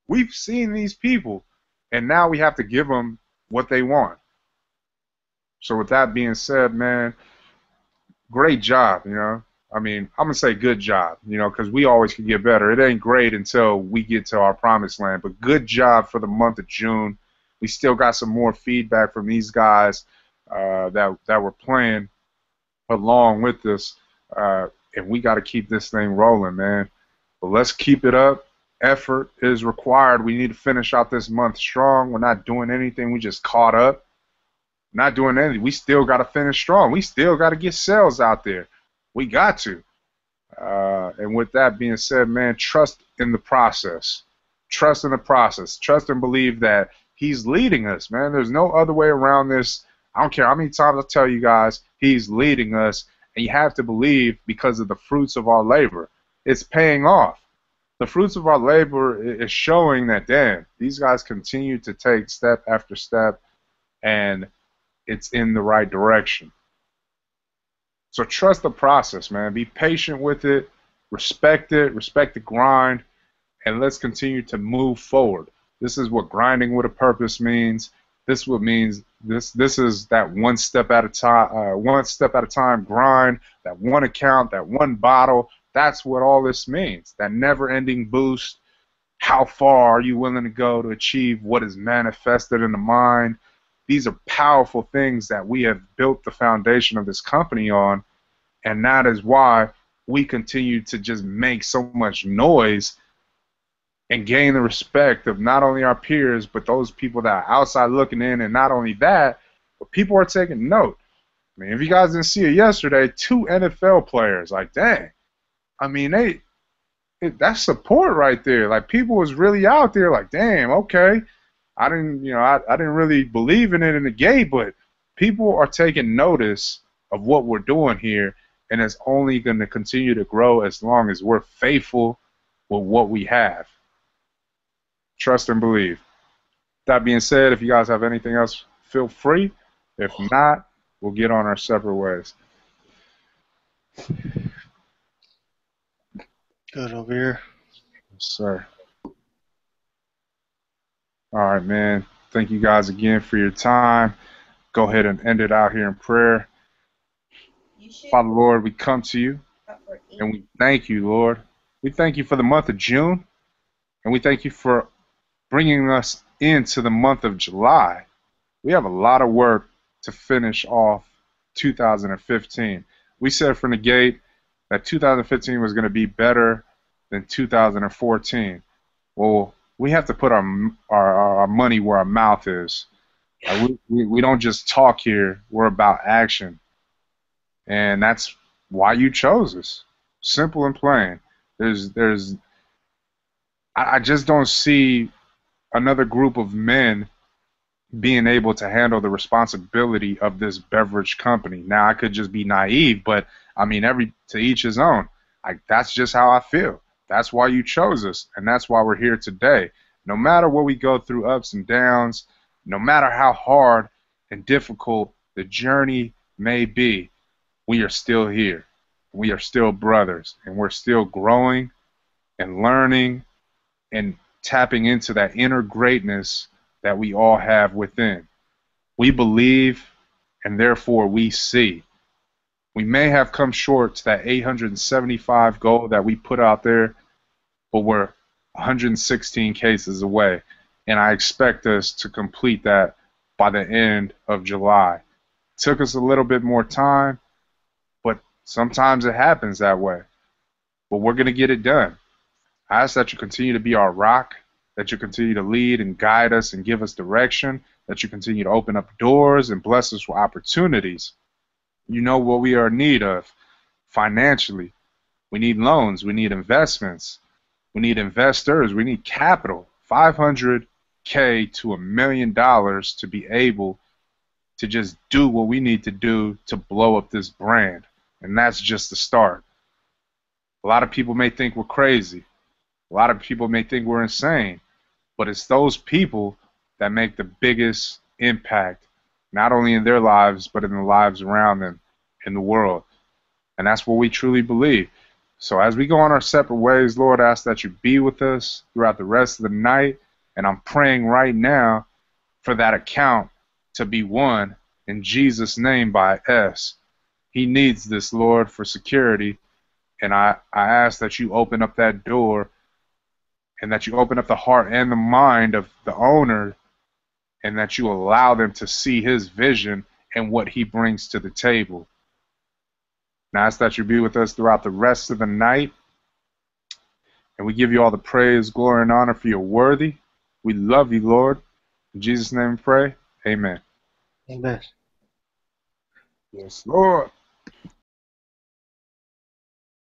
We've seen these people, and now we have to give them what they want. So with that being said, man, great job, you know. I mean, I'm going to say good job, you know, because we always can get better. It ain't great until we get to our promised land, but good job for the month of June. We still got some more feedback from these guys that were playing along with us, and we got to keep this thing rolling, man. But let's keep it up. Effort is required. We need to finish out this month strong. We're not doing anything. We just caught up. Not doing anything. We still got to finish strong. We still got to get sales out there. We got to. And with that being said, man, trust in the process. Trust in the process. Trust and believe that he's leading us, man. There's no other way around this. I don't care how many times I tell you guys, he's leading us. And you have to believe because of the fruits of our labor. It's paying off. The fruits of our labor is showing that, damn, these guys continue to take step after step, and it's in the right direction. So trust the process, man. Be patient with it, respect the grind, and let's continue to move forward. This is what grinding with a purpose means. This is what means this is that one step at a time grind, that one account, that one bottle. That's what all this means. That never-ending boost. How far are you willing to go to achieve what is manifested in the mind? These are powerful things that we have built the foundation of this company on, and that is why we continue to just make so much noise and gain the respect of not only our peers, but those people that are outside looking in, and not only that, but people are taking note. I mean, if you guys didn't see it yesterday, 2 NFL players, like, dang. I mean, that's support right there. Like, people was really out there like, damn, okay. I didn't really believe in it in the gate, but people are taking notice of what we're doing here, and it's only going to continue to grow as long as we're faithful with what we have. Trust and believe. That being said, if you guys have anything else, feel free. If not, we'll get on our separate ways. Good over here. Yes, sir. All right, man. Thank you guys again for your time. Go ahead and end it out here in prayer. Father, Lord, we come to you, and we thank you, Lord. We thank you for the month of June, and we thank you for bringing us into the month of July. We have a lot of work to finish off 2015. we said from the gate that 2015 was going to be better than 2014. Well, we have to put our money where our mouth is. We don't just talk here. We're about action. And that's why you chose us. Simple and plain. I just don't see another group of men being able to handle the responsibility of this beverage company. Now, I could just be naive, but I mean, to each his own. That's just how I feel. That's why you chose us, and that's why we're here today. No matter what we go through, ups and downs, no matter how hard and difficult the journey may be, we are still here. We are still brothers, and we're still growing and learning and tapping into that inner greatness that we all have within. We believe, and therefore we see. We may have come short to that 875 goal that we put out there, but we're 116 cases away, and I expect us to complete that by the end of July. It took us a little bit more time, but sometimes it happens that way. But we're going to get it done. I ask that you continue to be our rock, that you continue to lead and guide us and give us direction, that you continue to open up doors and bless us with opportunities. You know what we are in need of financially. We need loans. We need investments. We need investors. We need capital. $500K to $1 million to be able to just do what we need to do to blow up this brand. And that's just the start. A lot of people may think we're crazy. A lot of people may think we're insane. But it's those people that make the biggest impact, not only in their lives, but in the lives around them in the world. And that's what we truly believe. So as we go on our separate ways, Lord, I ask that you be with us throughout the rest of the night. And I'm praying right now for that account to be won in Jesus' name by S. He needs this, Lord, for security. And I ask that you open up that door and that you open up the heart and the mind of the owner and that you allow them to see his vision and what he brings to the table. Now I ask that you be with us throughout the rest of the night. And we give you all the praise, glory, and honor for you're worthy. We love you, Lord. In Jesus' name we pray. Amen. Amen. Yes, Lord.